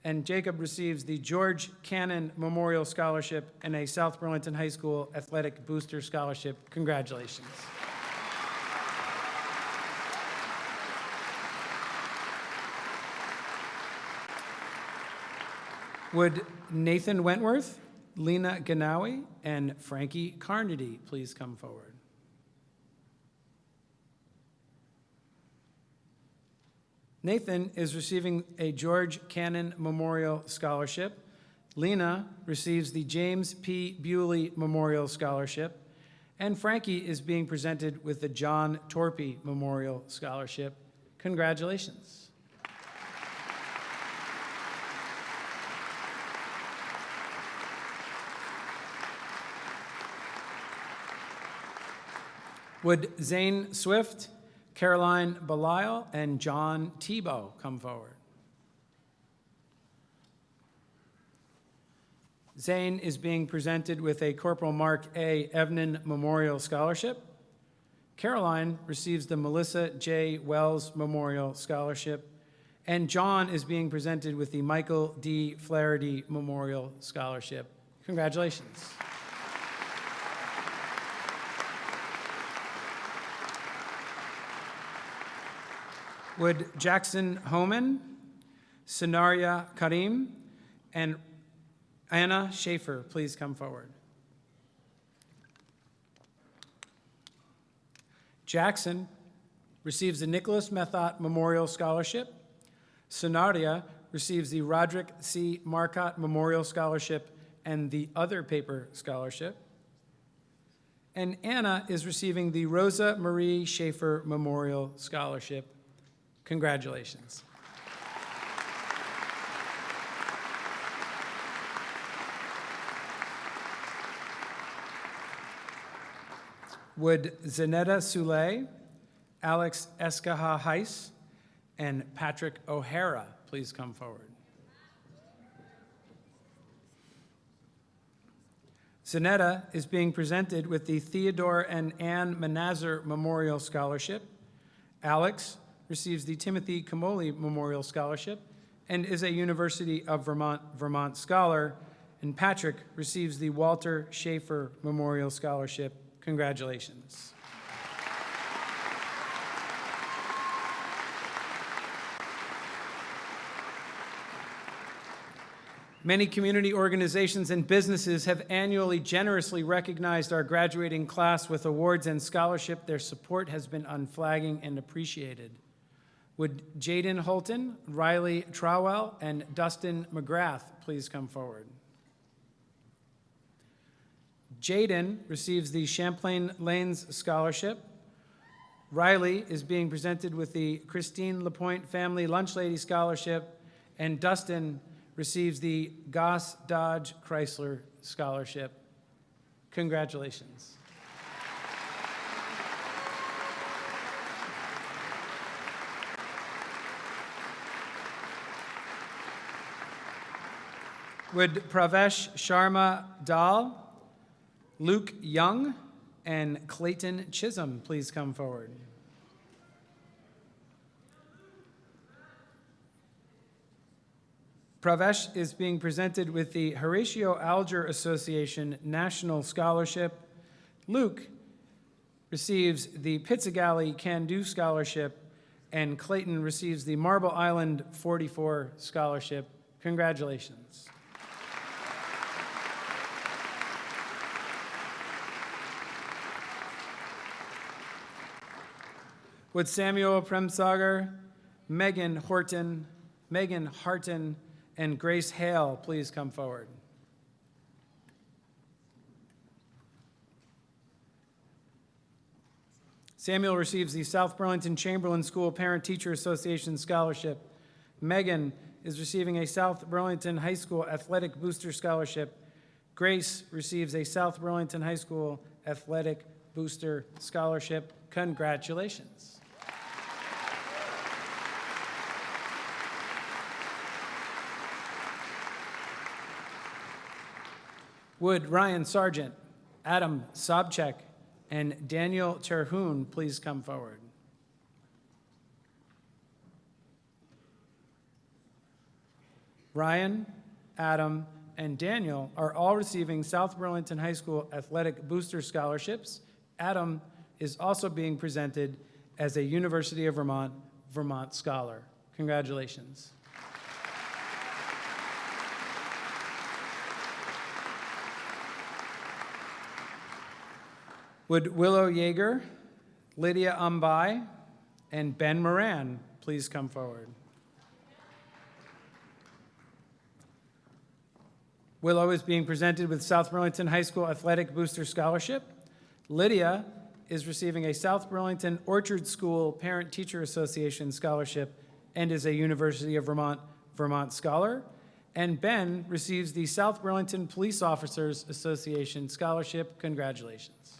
And Jacob receives the George Cannon Memorial Scholarship and a South Burlington High School Athletic Booster Scholarship. Congratulations. Would Nathan Wentworth, Lena Ganawi, and Frankie Carnedy please come forward? Nathan is receiving a George Cannon Memorial Scholarship. Lena receives the James P. Bewley Memorial Scholarship. And Frankie is being presented with the John Torpy Memorial Scholarship. Congratulations. Would Zane Swift, Caroline Belisle, and John Tebow come forward? Zane is being presented with a Corporal Mark A. Evnan Memorial Scholarship. Caroline receives the Melissa J. Wells Memorial Scholarship. And John is being presented with the Michael D. Flaherty Memorial Scholarship. Congratulations. Would Jackson Homan, Sanaria Karim, and Anna Schaefer please come forward? Jackson receives the Nicholas Methot Memorial Scholarship. Sanaria receives the Roderick C. Marcotte Memorial Scholarship and the Other Paper Scholarship. And Anna is receiving the Rosa Marie Schaefer Memorial Scholarship. Congratulations. Would Zanetta Soule, Alex Eskaha Heiss, and Patrick O'Hara please come forward? Zanetta is being presented with the Theodore and Ann Manazar Memorial Scholarship. Alex receives the Timothy Camoli Memorial Scholarship and is a University of Vermont Scholar. And Patrick receives the Walter Schaefer Memorial Scholarship. Congratulations. Many community organizations and businesses have annually generously recognized our graduating class with awards and scholarship. Their support has been unflagging and appreciated. Would Jaden Holton, Riley Trowell, and Dustin McGrath please come forward? Jaden receives the Champlain Lanes Scholarship. Riley is being presented with the Christine LaPointe Family Lunch Lady Scholarship, and Dustin receives the Goss Dodge Chrysler Scholarship. Congratulations. Would Pravesh Sharma Dal, Luke Young, and Clayton Chisholm please come forward? Pravesh is being presented with the Horatio Alger Association National Scholarship. Luke receives the Pizzagalli Can-Do Scholarship, and Clayton receives the Marble Island 44 Scholarship. Congratulations. Would Samuel Premsager, Megan Harton, and Grace Hale please come forward? Samuel receives the South Burlington Chamberlain School Parent-Teacher Association Scholarship. Megan is receiving a South Burlington High School Athletic Booster Scholarship. Grace receives a South Burlington High School Athletic Booster Scholarship. Congratulations. Would Ryan Sargent, Adam Sobchak, and Daniel Terhune please come forward? Ryan, Adam, and Daniel are all receiving South Burlington High School Athletic Booster Scholarships. Adam is also being presented as a University of Vermont Scholar. Congratulations. Would Willow Yeager, Lydia Umbai, and Ben Moran please come forward? Willow is being presented with South Burlington High School Athletic Booster Scholarship. Lydia is receiving a South Burlington Orchard School Parent-Teacher Association Scholarship and is a University of Vermont Scholar. And Ben receives the South Burlington Police Officers Association Scholarship. Congratulations.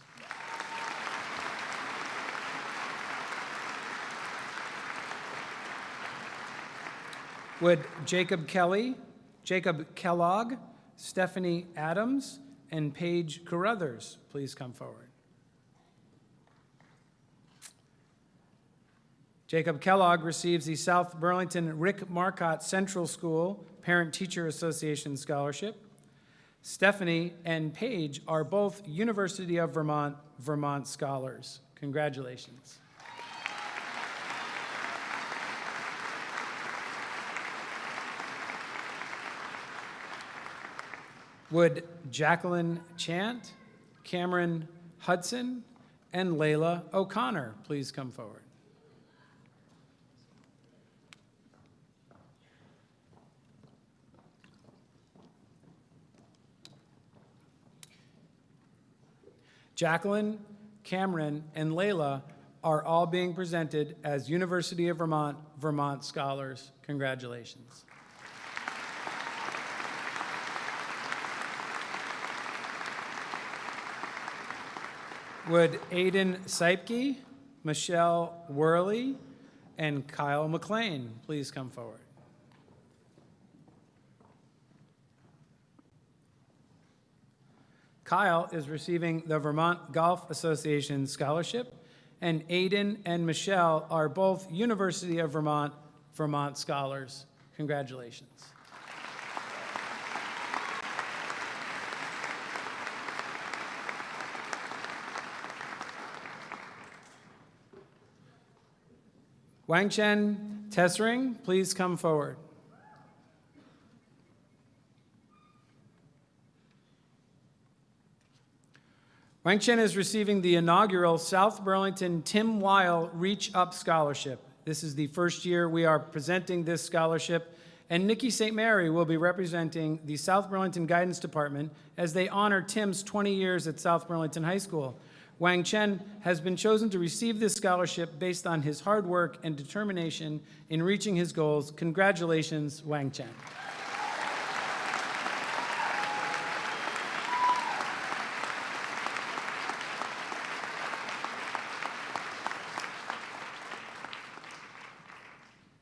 Would Jacob Kellogg, Stephanie Adams, and Paige Carruthers please come forward? Jacob Kellogg receives the South Burlington Rick Marcotte Central School Parent-Teacher Association Scholarship. Stephanie and Paige are both University of Vermont Scholars. Congratulations. Would Jacqueline Chant, Cameron Hudson, and Layla O'Connor please come forward? Jacqueline, Cameron, and Layla are all being presented as University of Vermont Scholars. Congratulations. Would Aiden Seipke, Michelle Worley, and Kyle McLean please come forward? Kyle is receiving the Vermont Golf Association Scholarship, and Aiden and Michelle are both University of Vermont Scholars. Congratulations. Wangchen Tessering, please come forward. Wangchen is receiving the inaugural South Burlington Tim Weil Reach Up Scholarship. This is the first year we are presenting this scholarship, and Nikki St. Mary will be representing the South Burlington Guidance Department as they honor Tim's 20 years at South Burlington High School. Wang Chen has been chosen to receive this scholarship based on his hard work and determination in reaching his goals. Congratulations, Wang Chen.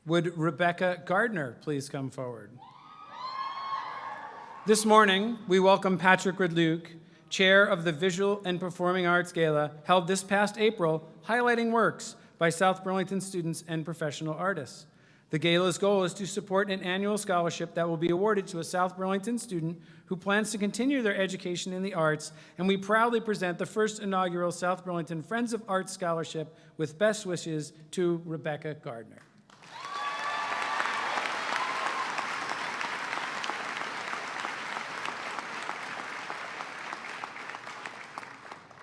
Would Rebecca Gardner please come forward? This morning, we welcome Patrick Redluke, Chair of the Visual and Performing Arts Gala, held this past April, highlighting works by South Burlington students and professional artists. The gala's goal is to support an annual scholarship that will be awarded to a South Burlington student who plans to continue their education in the arts, and we proudly present the first inaugural South Burlington Friends of Arts Scholarship with best wishes to Rebecca Gardner.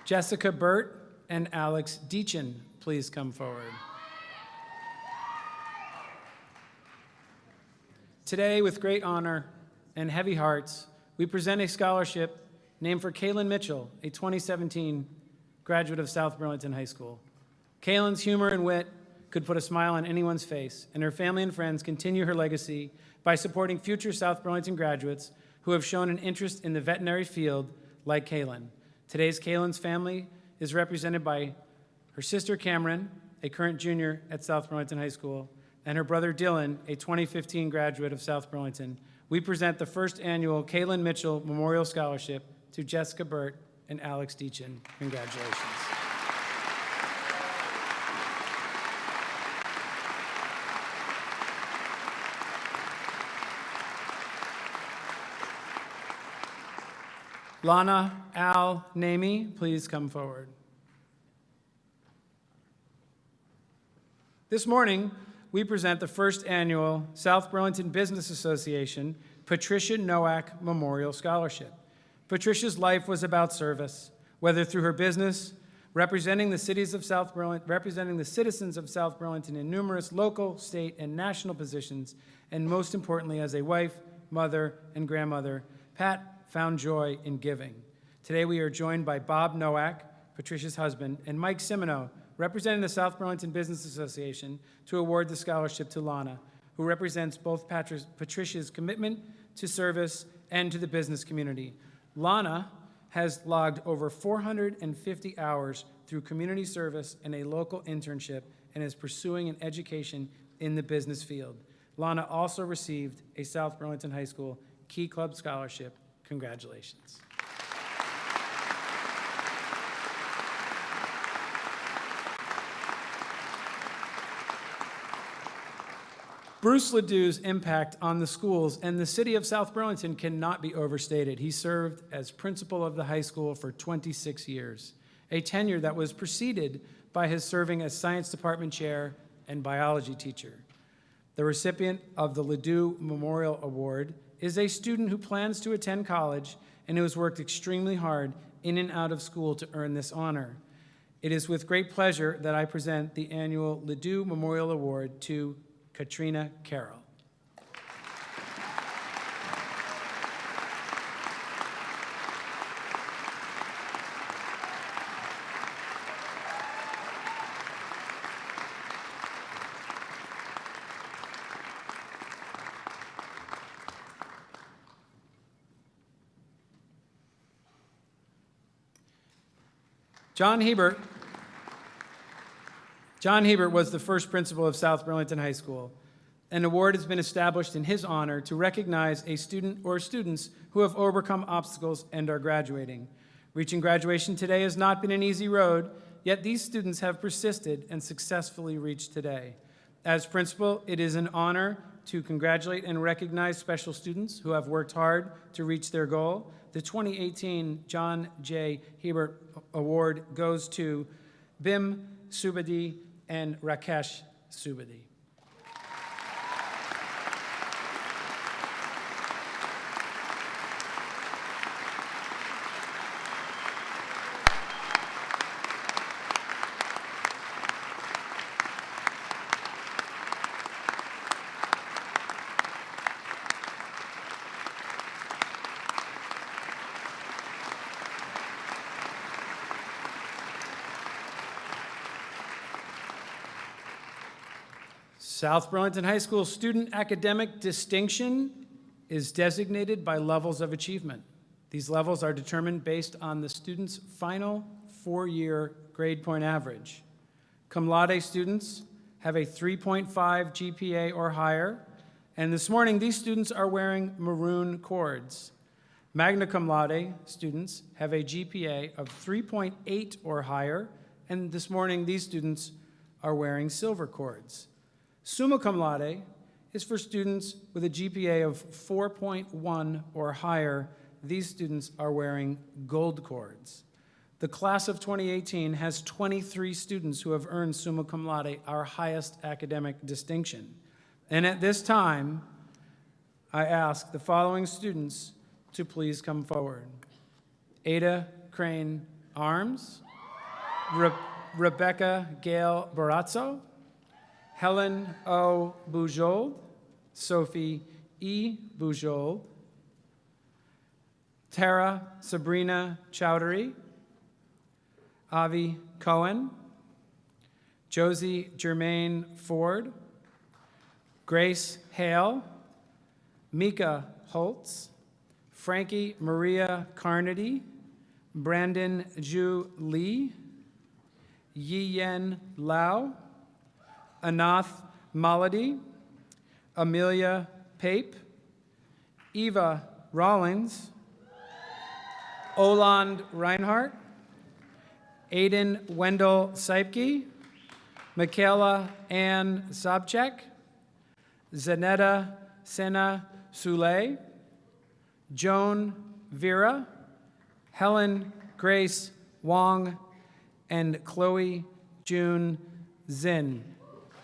Jessica Burt and Alex Deachin, please come forward. Today, with great honor and heavy hearts, we present a scholarship named for Kaylin Mitchell, a 2017 graduate of South Burlington High School. Kaylin's humor and wit could put a smile on anyone's face, and her family and friends continue her legacy by supporting future South Burlington graduates who have shown an interest in the veterinary field like Kaylin. Today's Kaylin's family is represented by her sister Cameron, a current junior at South Burlington High School, and her brother Dylan, a 2015 graduate of South Burlington. We present the first annual Kaylin Mitchell Memorial Scholarship to Jessica Burt and Alex Deachin. Congratulations. Lana Al Nami, please come forward. This morning, we present the first annual South Burlington Business Association Patricia Nowak Memorial Scholarship. Patricia's life was about service, whether through her business, representing the citizens of South Burlington in numerous local, state, and national positions, and most importantly, as a wife, mother, and grandmother, Pat found joy in giving. Today we are joined by Bob Nowak, Patricia's husband, and Mike Simino, representing the South Burlington Business Association, to award the scholarship to Lana, who represents both Patricia's commitment to service and to the business community. Lana has logged over 450 hours through community service and a local internship and is pursuing an education in the business field. Lana also received a South Burlington High School Key Club Scholarship. Congratulations. Bruce Ledoux's impact on the schools and the city of South Burlington cannot be overstated. He served as principal of the high school for 26 years, a tenure that was preceded by his serving as science department chair and biology teacher. The recipient of the Ledoux Memorial Award is a student who plans to attend college and who has worked extremely hard in and out of school to earn this honor. It is with great pleasure that I present the annual Ledoux Memorial Award to Katrina Carroll. John Hebert was the first principal of South Burlington High School. An award has been established in his honor to recognize a student or students who have overcome obstacles and are graduating. Reaching graduation today has not been an easy road, yet these students have persisted and successfully reached today. As principal, it is an honor to congratulate and recognize special students who have worked hard to reach their goal. The 2018 John J. Hebert Award goes to Bim Subadi and Rakesh Subadi. South Burlington High School student academic distinction is designated by levels of achievement. These levels are determined based on the student's final four-year grade point average. Cum laude students have a 3.5 GPA or higher, and this morning these students are wearing maroon cords. Magna cum laude students have a GPA of 3.8 or higher, and this morning these students are wearing silver cords. Summa cum laude is for students with a GPA of 4.1 or higher. These students are wearing gold cords. The class of 2018 has 23 students who have earned summa cum laude, our highest academic distinction. And at this time, I ask the following students to please come forward. Ada Crane Arms, Rebecca Gale Barazzo, Helen O. Bujold, Sophie E. Bujold, Tara Sabrina Chowdhury, Avi Cohen, Josie Germaine Ford, Grace Hale, Mika Holtz, Frankie Maria Carnady, Brandon Ju Lee, Yi Yen Lau, Anath Malady, Amelia Pape, Eva Rawlings, Oland Reinhardt, Aiden Wendell Seipke, Michaela Ann Sobchak, Zanetta Sena Soule, Joan Vera, Helen Grace Wong, and Chloe June Zinn.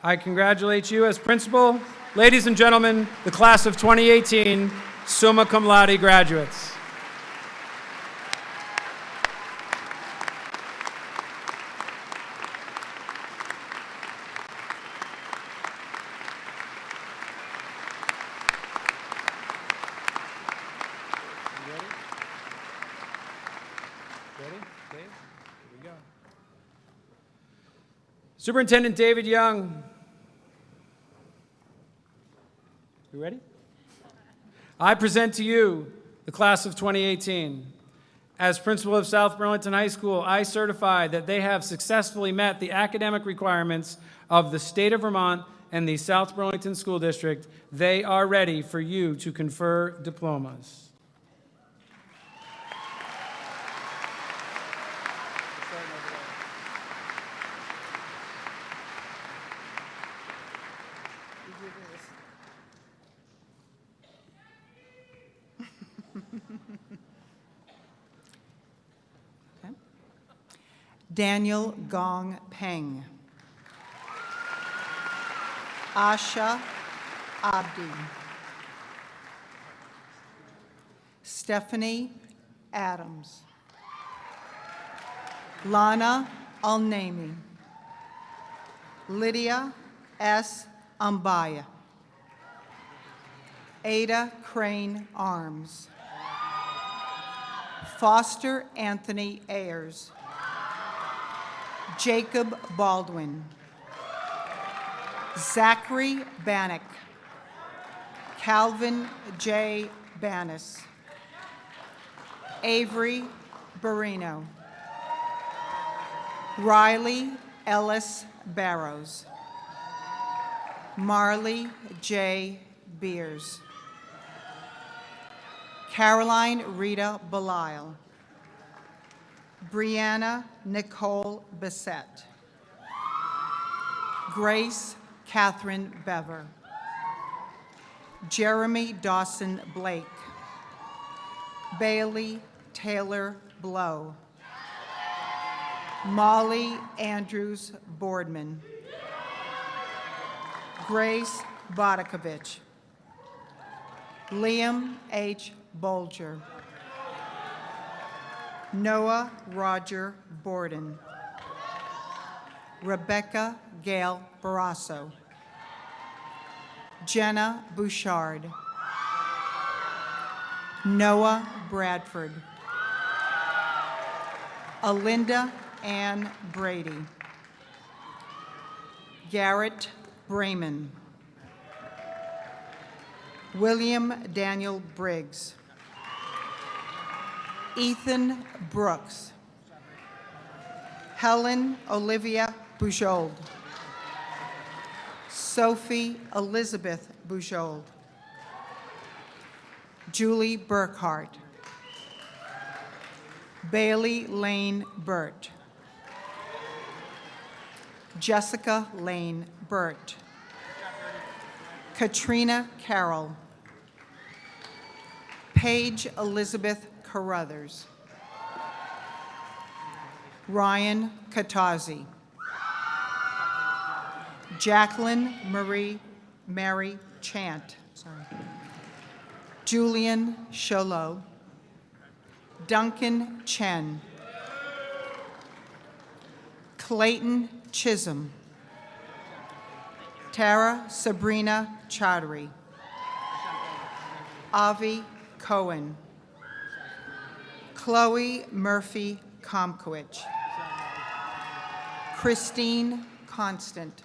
I congratulate you as principal. Ladies and gentlemen, the class of 2018 summa cum laude graduates. Superintendent David Young. You ready? I present to you the class of 2018. As principal of South Burlington High School, I certify that they have successfully met the academic requirements of the state of Vermont and the South Burlington School District. They are ready for you to confer diplomas. Daniel Gong Peng. Asha Abdi. Stephanie Adams. Lana Alnami. Lydia S. Ambaya. Ada Crane Arms. Foster Anthony Ayers. Jacob Baldwin. Zachary Bannock. Calvin J. Bannis. Avery Barino. Riley Ellis Barrows. Marley J. Beers. Caroline Rita Belisle. Brianna Nicole Bissett. Grace Catherine Bever. Jeremy Dawson Blake. Bailey Taylor Blow. Molly Andrews Boardman. Grace Bodakovich. Liam H. Bolger. Noah Roger Borden. Rebecca Gail Barrasso. Jenna Bouchard. Noah Bradford. Alinda Ann Brady. Garrett Brayman. William Daniel Briggs. Ethan Brooks. Helen Olivia Bujold. Sophie Elizabeth Bujold. Julie Burkhart. Bailey Lane Burt. Jessica Lane Burt. Katrina Carroll. Paige Elizabeth Carruthers. Ryan Katazi. Jacqueline Mary Chant. Julian Cholo. Duncan Chen. Clayton Chisholm. Tara Sabrina Chaudhary. Avi Cohen. Chloe Murphy Comkowicz. Christine Constant.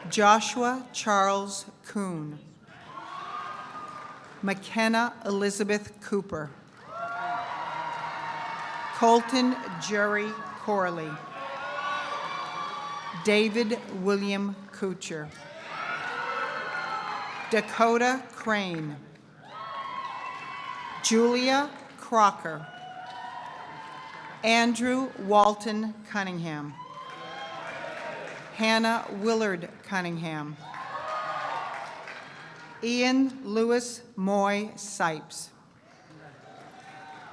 Joshua Charles Kuhn. McKenna Elizabeth Cooper. Colton Jerry Corley. David William Kuchar. Dakota Crane. Julia Crocker. Andrew Walton Cunningham. Hannah Willard Cunningham. Ian Lewis Moy Sipes.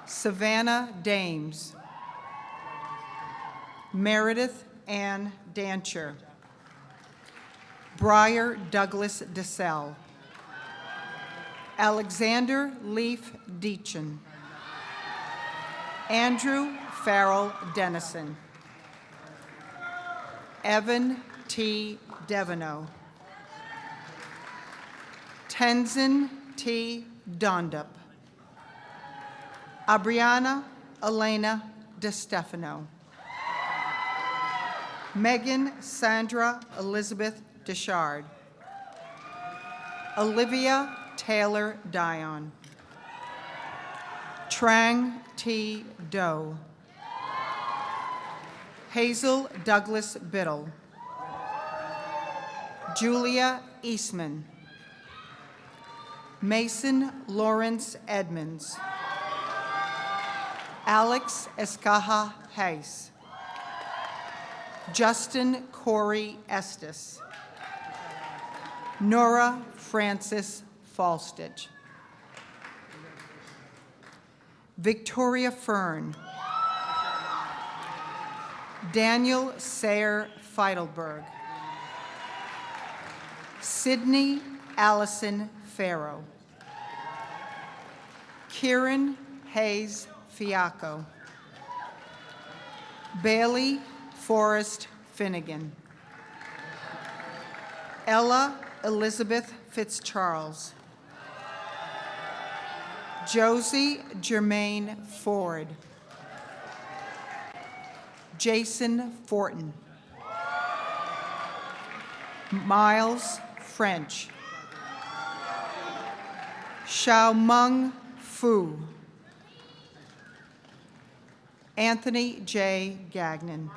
Savannah Dames. Meredith Ann Dancher. Briar Douglas DeSalle. Alexander Leaf Deachin. Andrew Farrell Dennison. Evan T. Devino. Tenzin T. Dondup. Abriana Elena DeStefano. Megan Sandra Elizabeth Deschard. Olivia Taylor Dion. Trang T. Doe. Hazel Douglas Biddle. Julia Eastman. Mason Lawrence Edmonds. Alex Escaja Hayes. Justin Corey Estes. Nora Francis Falstich. Victoria Fern. Daniel Sayer Feidelberg. Sydney Allison Farrow. Kieran Hayes Fiacco. Bailey Forrest Finnegan. Ella Elizabeth Fitzcharles. Josie Germaine Ford. Jason Fortin. Miles French. Xiaomeng Fu. Anthony J. Gagnon.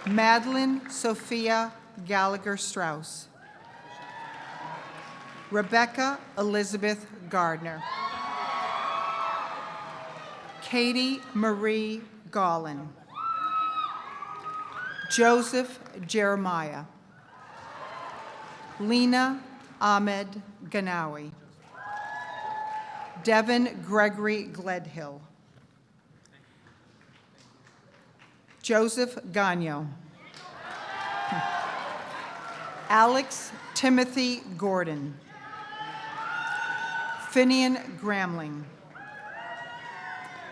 Madeline Sophia Gallagher Strauss. Rebecca Elizabeth Gardner. Katie Marie Gollin. Joseph Jeremiah. Lena Ahmed Ganawi. Devin Gregory Gledhill. Joseph Gagno. Alex Timothy Gordon. Finian Gramling.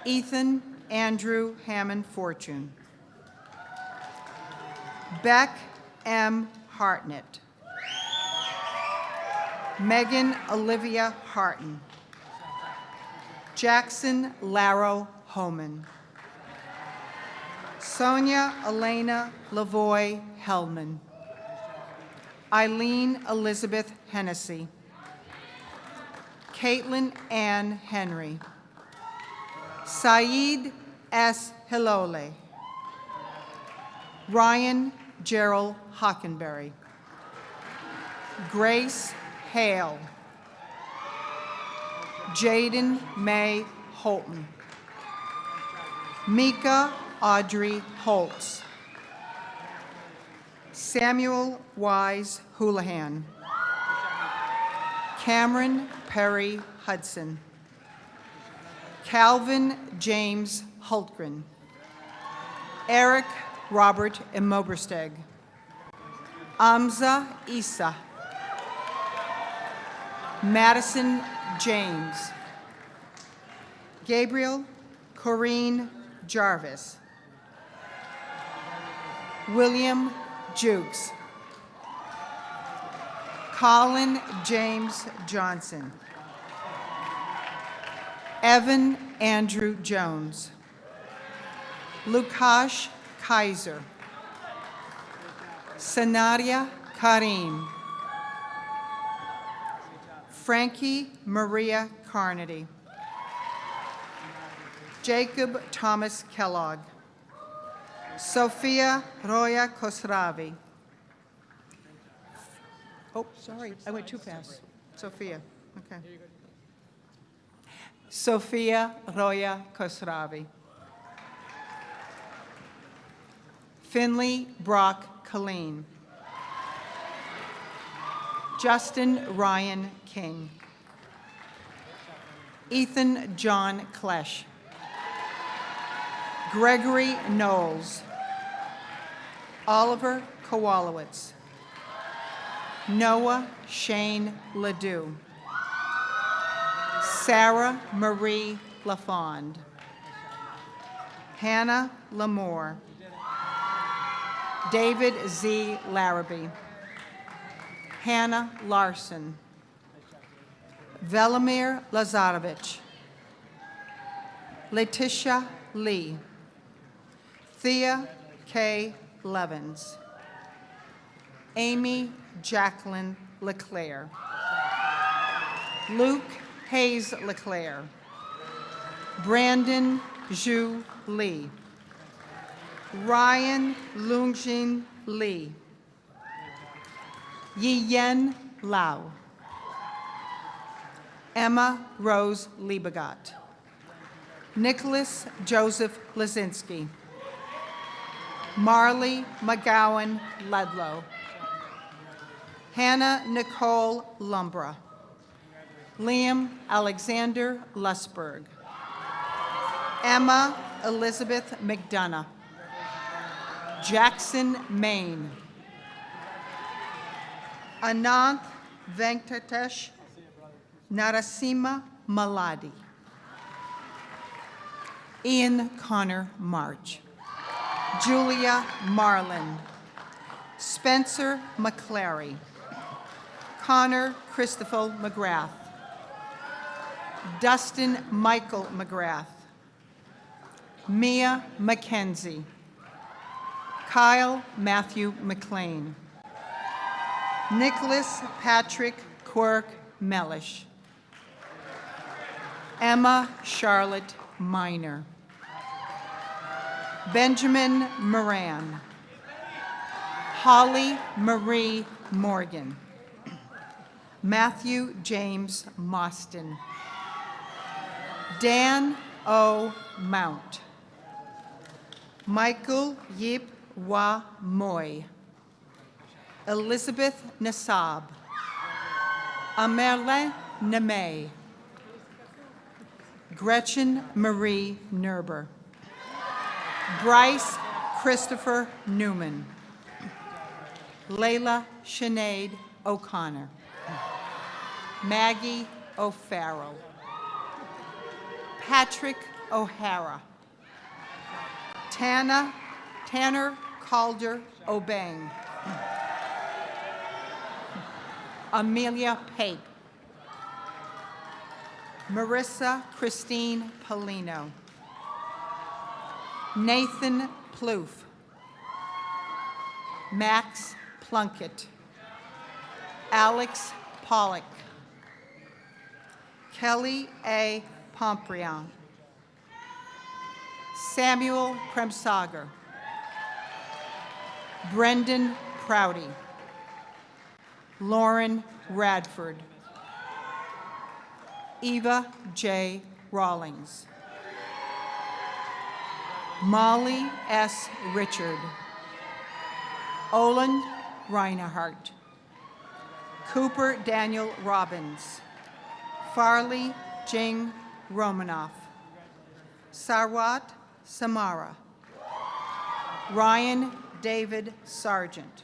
Ethan Andrew Hammond Fortune. Beck M. Hartnett. Megan Olivia Harton. Jackson Larrow Homan. Sonia Elena Lavoy Hellman. Eileen Elizabeth Hennessy. Caitlin Ann Henry. Saeed S. Hilole. Ryan Gerald Hockenberry. Grace Hale. Jaden May Holton. Mika Audrey Holtz. Samuel Wise Houlihan. Cameron Perry Hudson. Calvin James Hultgren. Eric Robert Imobersteg. Amza Issa. Madison James. Gabriel Corrine Jarvis. William Jukes. Colin James Johnson. Evan Andrew Jones. Lukash Kaiser. Sanadia Karim. Frankie Maria Carnady. Jacob Thomas Kellogg. Sophia Roya Khosravi. Oh, sorry, I went too fast. Sophia, okay. Sophia Roya Khosravi. Finley Brock Colleen. Justin Ryan King. Ethan John Klesch. Gregory Knowles. Oliver Kowalowitz. Noah Shane Ledoux. Sarah Marie LaFond. Hannah Lamore. David Z. Larrabee. Hannah Larson. Velimir Lazarovich. Letitia Lee. Thea K. Levins. Amy Jacqueline LeClaire. Luke Hayes LeClaire. Brandon Zhu Lee. Ryan Lungjin Lee. Yiyen Lau. Emma Rose Liebegot. Nicholas Joseph Lazinski. Marley McGowan Ledlow. Hannah Nicole Lumbra. Liam Alexander Lusberg. Emma Elizabeth McDonough. Jackson Maine. Ananth Venkatesh Narasimha Maladi. Ian Connor March. Julia Marlin. Spencer McClary. Connor Christopher McGrath. Dustin Michael McGrath. Mia McKenzie. Kyle Matthew McLean. Nicholas Patrick Quirk Mellish. Emma Charlotte Miner. Benjamin Moran. Holly Marie Morgan. Matthew James Mostyn. Dan O. Mount. Michael Yip Wa Moy. Elizabeth Nassab. Amerle Nemay. Gretchen Marie Nerber. Bryce Christopher Newman. Layla Sinead O'Connor. Maggie O'Farrell. Patrick O'Hara. Tanner Calder Obeng. Amelia Pape. Marissa Christine Polino. Nathan Plouffe. Max Plunkett. Alex Pollock. Kelly A. Pomprion. Samuel Kremsager. Brendan Prouty. Lauren Radford. Eva J. Rawlings. Molly S. Richard. Olin Reinhardt. Cooper Daniel Robbins. Farley Jing Romanoff. Sarwat Samara. Ryan David Sargent.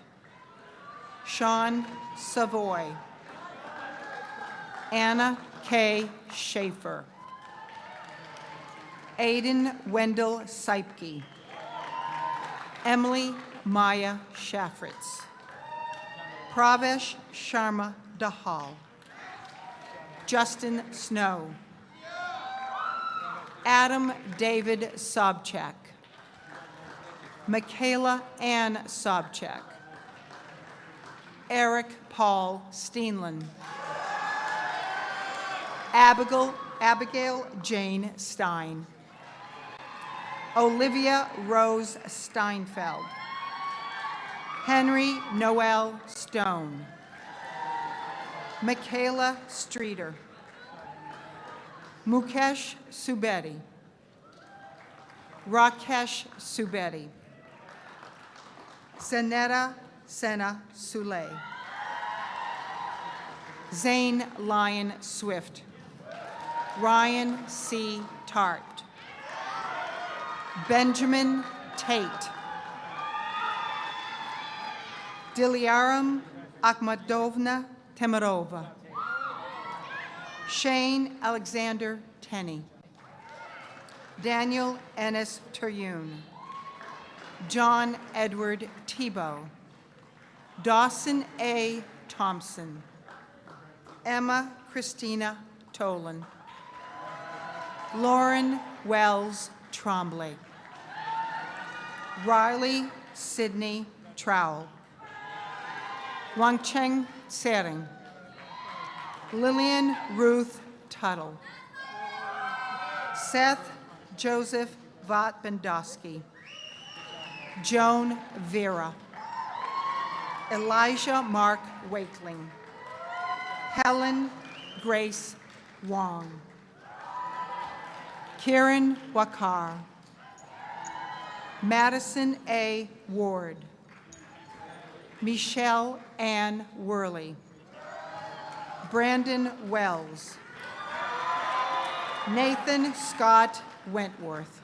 Sean Savoy. Anna K. Schaefer. Aiden Wendell Seipke. Emily Maya Shaffritz. Pravesh Sharma Dahal. Justin Snow. Adam David Sobchak. Michaela Ann Sobchak. Eric Paul Steenland. Abigail Jane Stein. Olivia Rose Steinfeld. Henry Noel Stone. Michaela Streeter. Mukesh Subedi. Rakesh Subedi. Zanetta Sena Sule. Zane Lyon Swift. Ryan C. Tart. Benjamin Tate. Diliaram Akhmadovna Temirova. Shane Alexander Tenney. Daniel Ennis Terhune. John Edward Tebow. Dawson A. Thompson. Emma Christina Tolan. Lauren Wells Trombley. Riley Sidney Trowell. Wangcheng Tsering. Lillian Ruth Tuttle. Seth Joseph Vatbendowski. Joan Vera. Elijah Mark Wakeling. Helen Grace Wong. Kieran Wakar. Madison A. Ward. Michelle Ann Worley. Brandon Wells. Nathan Scott Wentworth.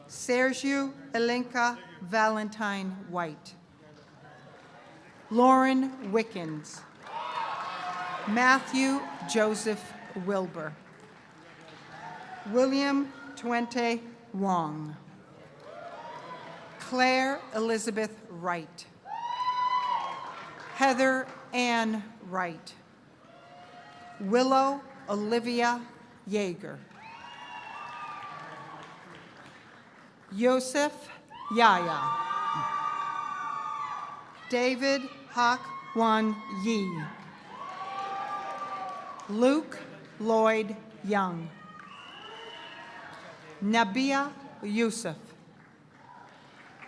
Sergio Elenka Valentine White. Lauren Wickens. Matthew Joseph Wilbur. William Twente Wong. Claire Elizabeth Wright. Heather Ann Wright. Willow Olivia Yeager. Yosef Yaya. David Hak Wan Yi. Luke Lloyd Young. Nabia Yusuf.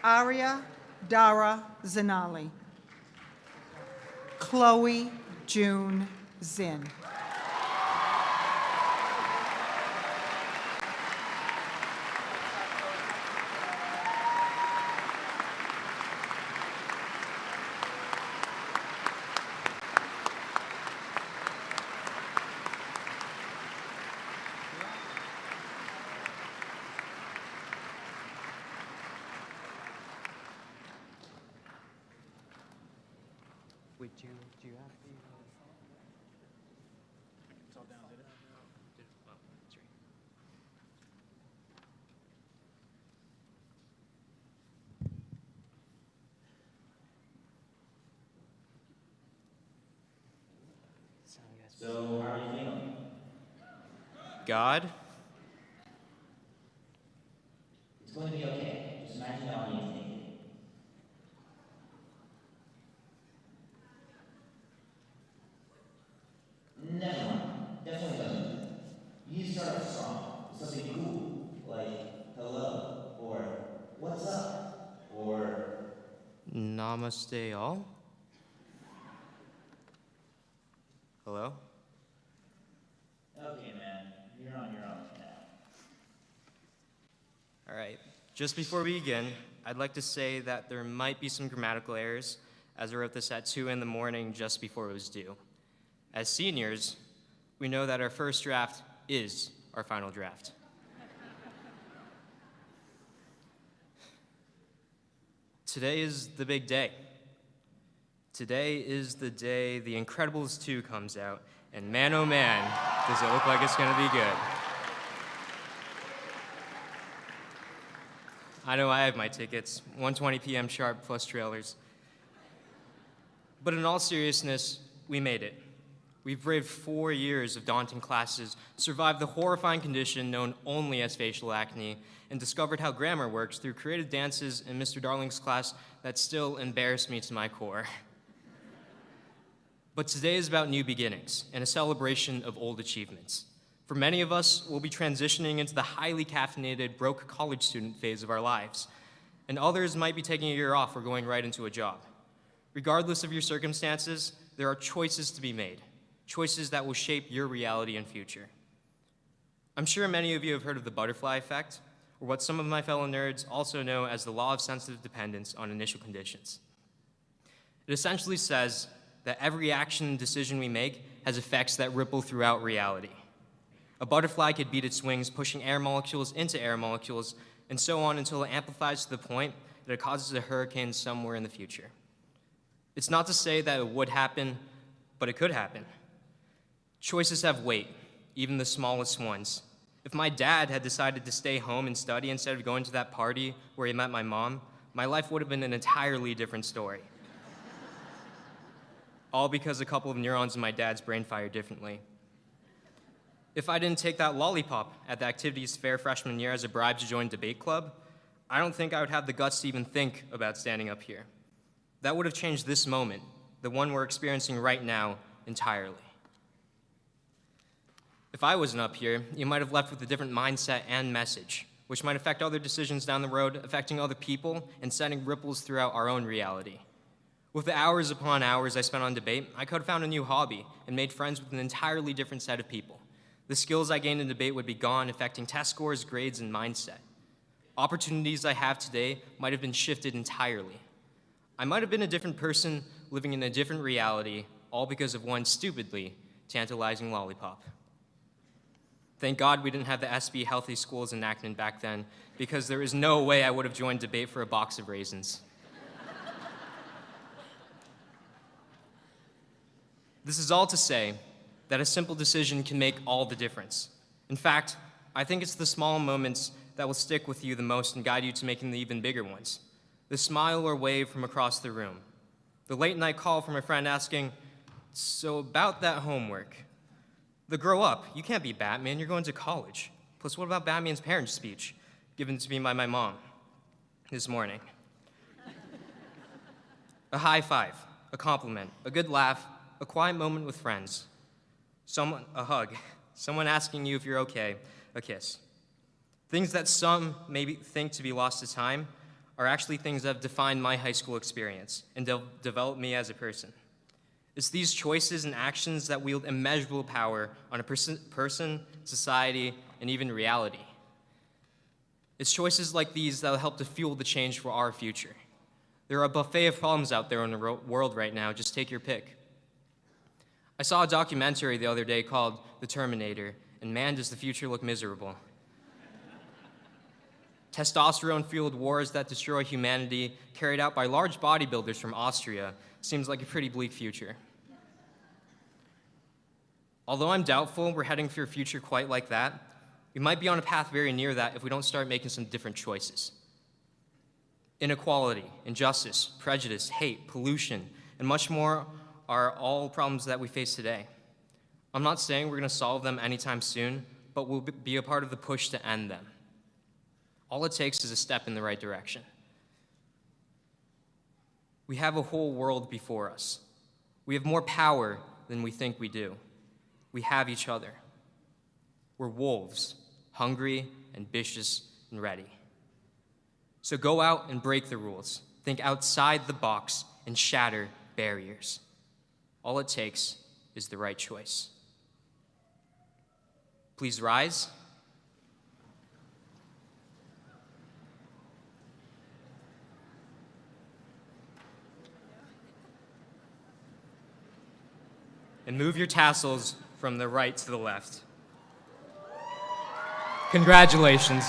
Arya Dara Zanali. Chloe June Zinn. Do you have the? It's all down, did it? Oh, that's right. So, how are you feeling? God? It's going to be okay. Just imagine the audience naked. Never mind. Definitely doesn't. You need to start off strong. With something cool, like hello, or what's up, or Namaste all? Hello? okay, man, you're on your own now. All right. Just before we begin, I'd like to say that there might be some grammatical errors, as I wrote this at 2 in the morning just before it was due. As seniors, we know that our first draft is our final draft. Today is the big day. Today is the day The Incredibles 2 comes out, and man, oh man, does it look like it's gonna be good. I know I have my tickets, 1:20 p.m. sharp plus trailers. But in all seriousness, we made it. We've braved 4 years of daunting classes, survived the horrifying condition known only as facial acne, and discovered how grammar works through creative dances in Mr. Darling's class that still embarrass me to my core. But today is about new beginnings and a celebration of old achievements. For many of us, we'll be transitioning into the highly caffeinated, broke college student phase of our lives, and others might be taking a year off or going right into a job. Regardless of your circumstances, there are choices to be made, choices that will shape your reality and future. I'm sure many of you have heard of the butterfly effect, or what some of my fellow nerds also know as the law of sensitive dependence on initial conditions. It essentially says that every action and decision we make has effects that ripple throughout reality. A butterfly could beat its wings, pushing air molecules into air molecules, and so on until it amplifies to the point that it causes a hurricane somewhere in the future. It's not to say that it would happen, but it could happen. Choices have weight, even the smallest ones. If my dad had decided to stay home and study instead of going to that party where he met my mom, my life would have been an entirely different story. All because a couple of neurons in my dad's brain fired differently. If I didn't take that lollipop at the activities fair freshman year as a bribe to join debate club, I don't think I would have the guts to even think about standing up here. That would have changed this moment, the one we're experiencing right now, entirely. If I wasn't up here, you might have left with a different mindset and message, which might affect other decisions down the road, affecting other people, and sending ripples throughout our own reality. With the hours upon hours I spent on debate, I could have found a new hobby and made friends with an entirely different set of people. The skills I gained in debate would be gone, affecting test scores, grades, and mindset. Opportunities I have today might have been shifted entirely. I might have been a different person living in a different reality, all because of one stupidly tantalizing lollipop. Thank God we didn't have the SB Healthy Schools enactment back then, because there is no way I would have joined debate for a box of raisins. This is all to say that a simple decision can make all the difference. In fact, I think it's the small moments that will stick with you the most and guide you to making the even bigger ones. The smile or wave from across the room. The late night call from a friend asking, "So about that homework." The "grow up, you can't be Batman, you're going to college." Plus, what about Batman's parents' speech given to me by my mom this morning? A high five, a compliment, a good laugh, a quiet moment with friends. A hug, someone asking you if you're okay, a kiss. Things that some maybe think to be lost to time are actually things that have defined my high school experience and developed me as a person. It's these choices and actions that wield immeasurable power on a person, society, and even reality. It's choices like these that will help to fuel the change for our future. There are a buffet of problems out there in the world right now, just take your pick. I saw a documentary the other day called The Terminator, and man, does the future look miserable. Testosterone-fueled wars that destroy humanity, carried out by large bodybuilders from Austria, seems like a pretty bleak future. Although I'm doubtful we're heading for a future quite like that, we might be on a path very near that if we don't start making some different choices. Inequality, injustice, prejudice, hate, pollution, and much more are all problems that we face today. I'm not saying we're going to solve them anytime soon, but we'll be a part of the push to end them. All it takes is a step in the right direction. We have a whole world before us. We have more power than we think we do. We have each other. We're wolves, hungry, ambitious, and ready. So go out and break the rules. Think outside the box and shatter barriers. All it takes is the right choice. Please rise. And move your tassels from the right to the left. Congratulations.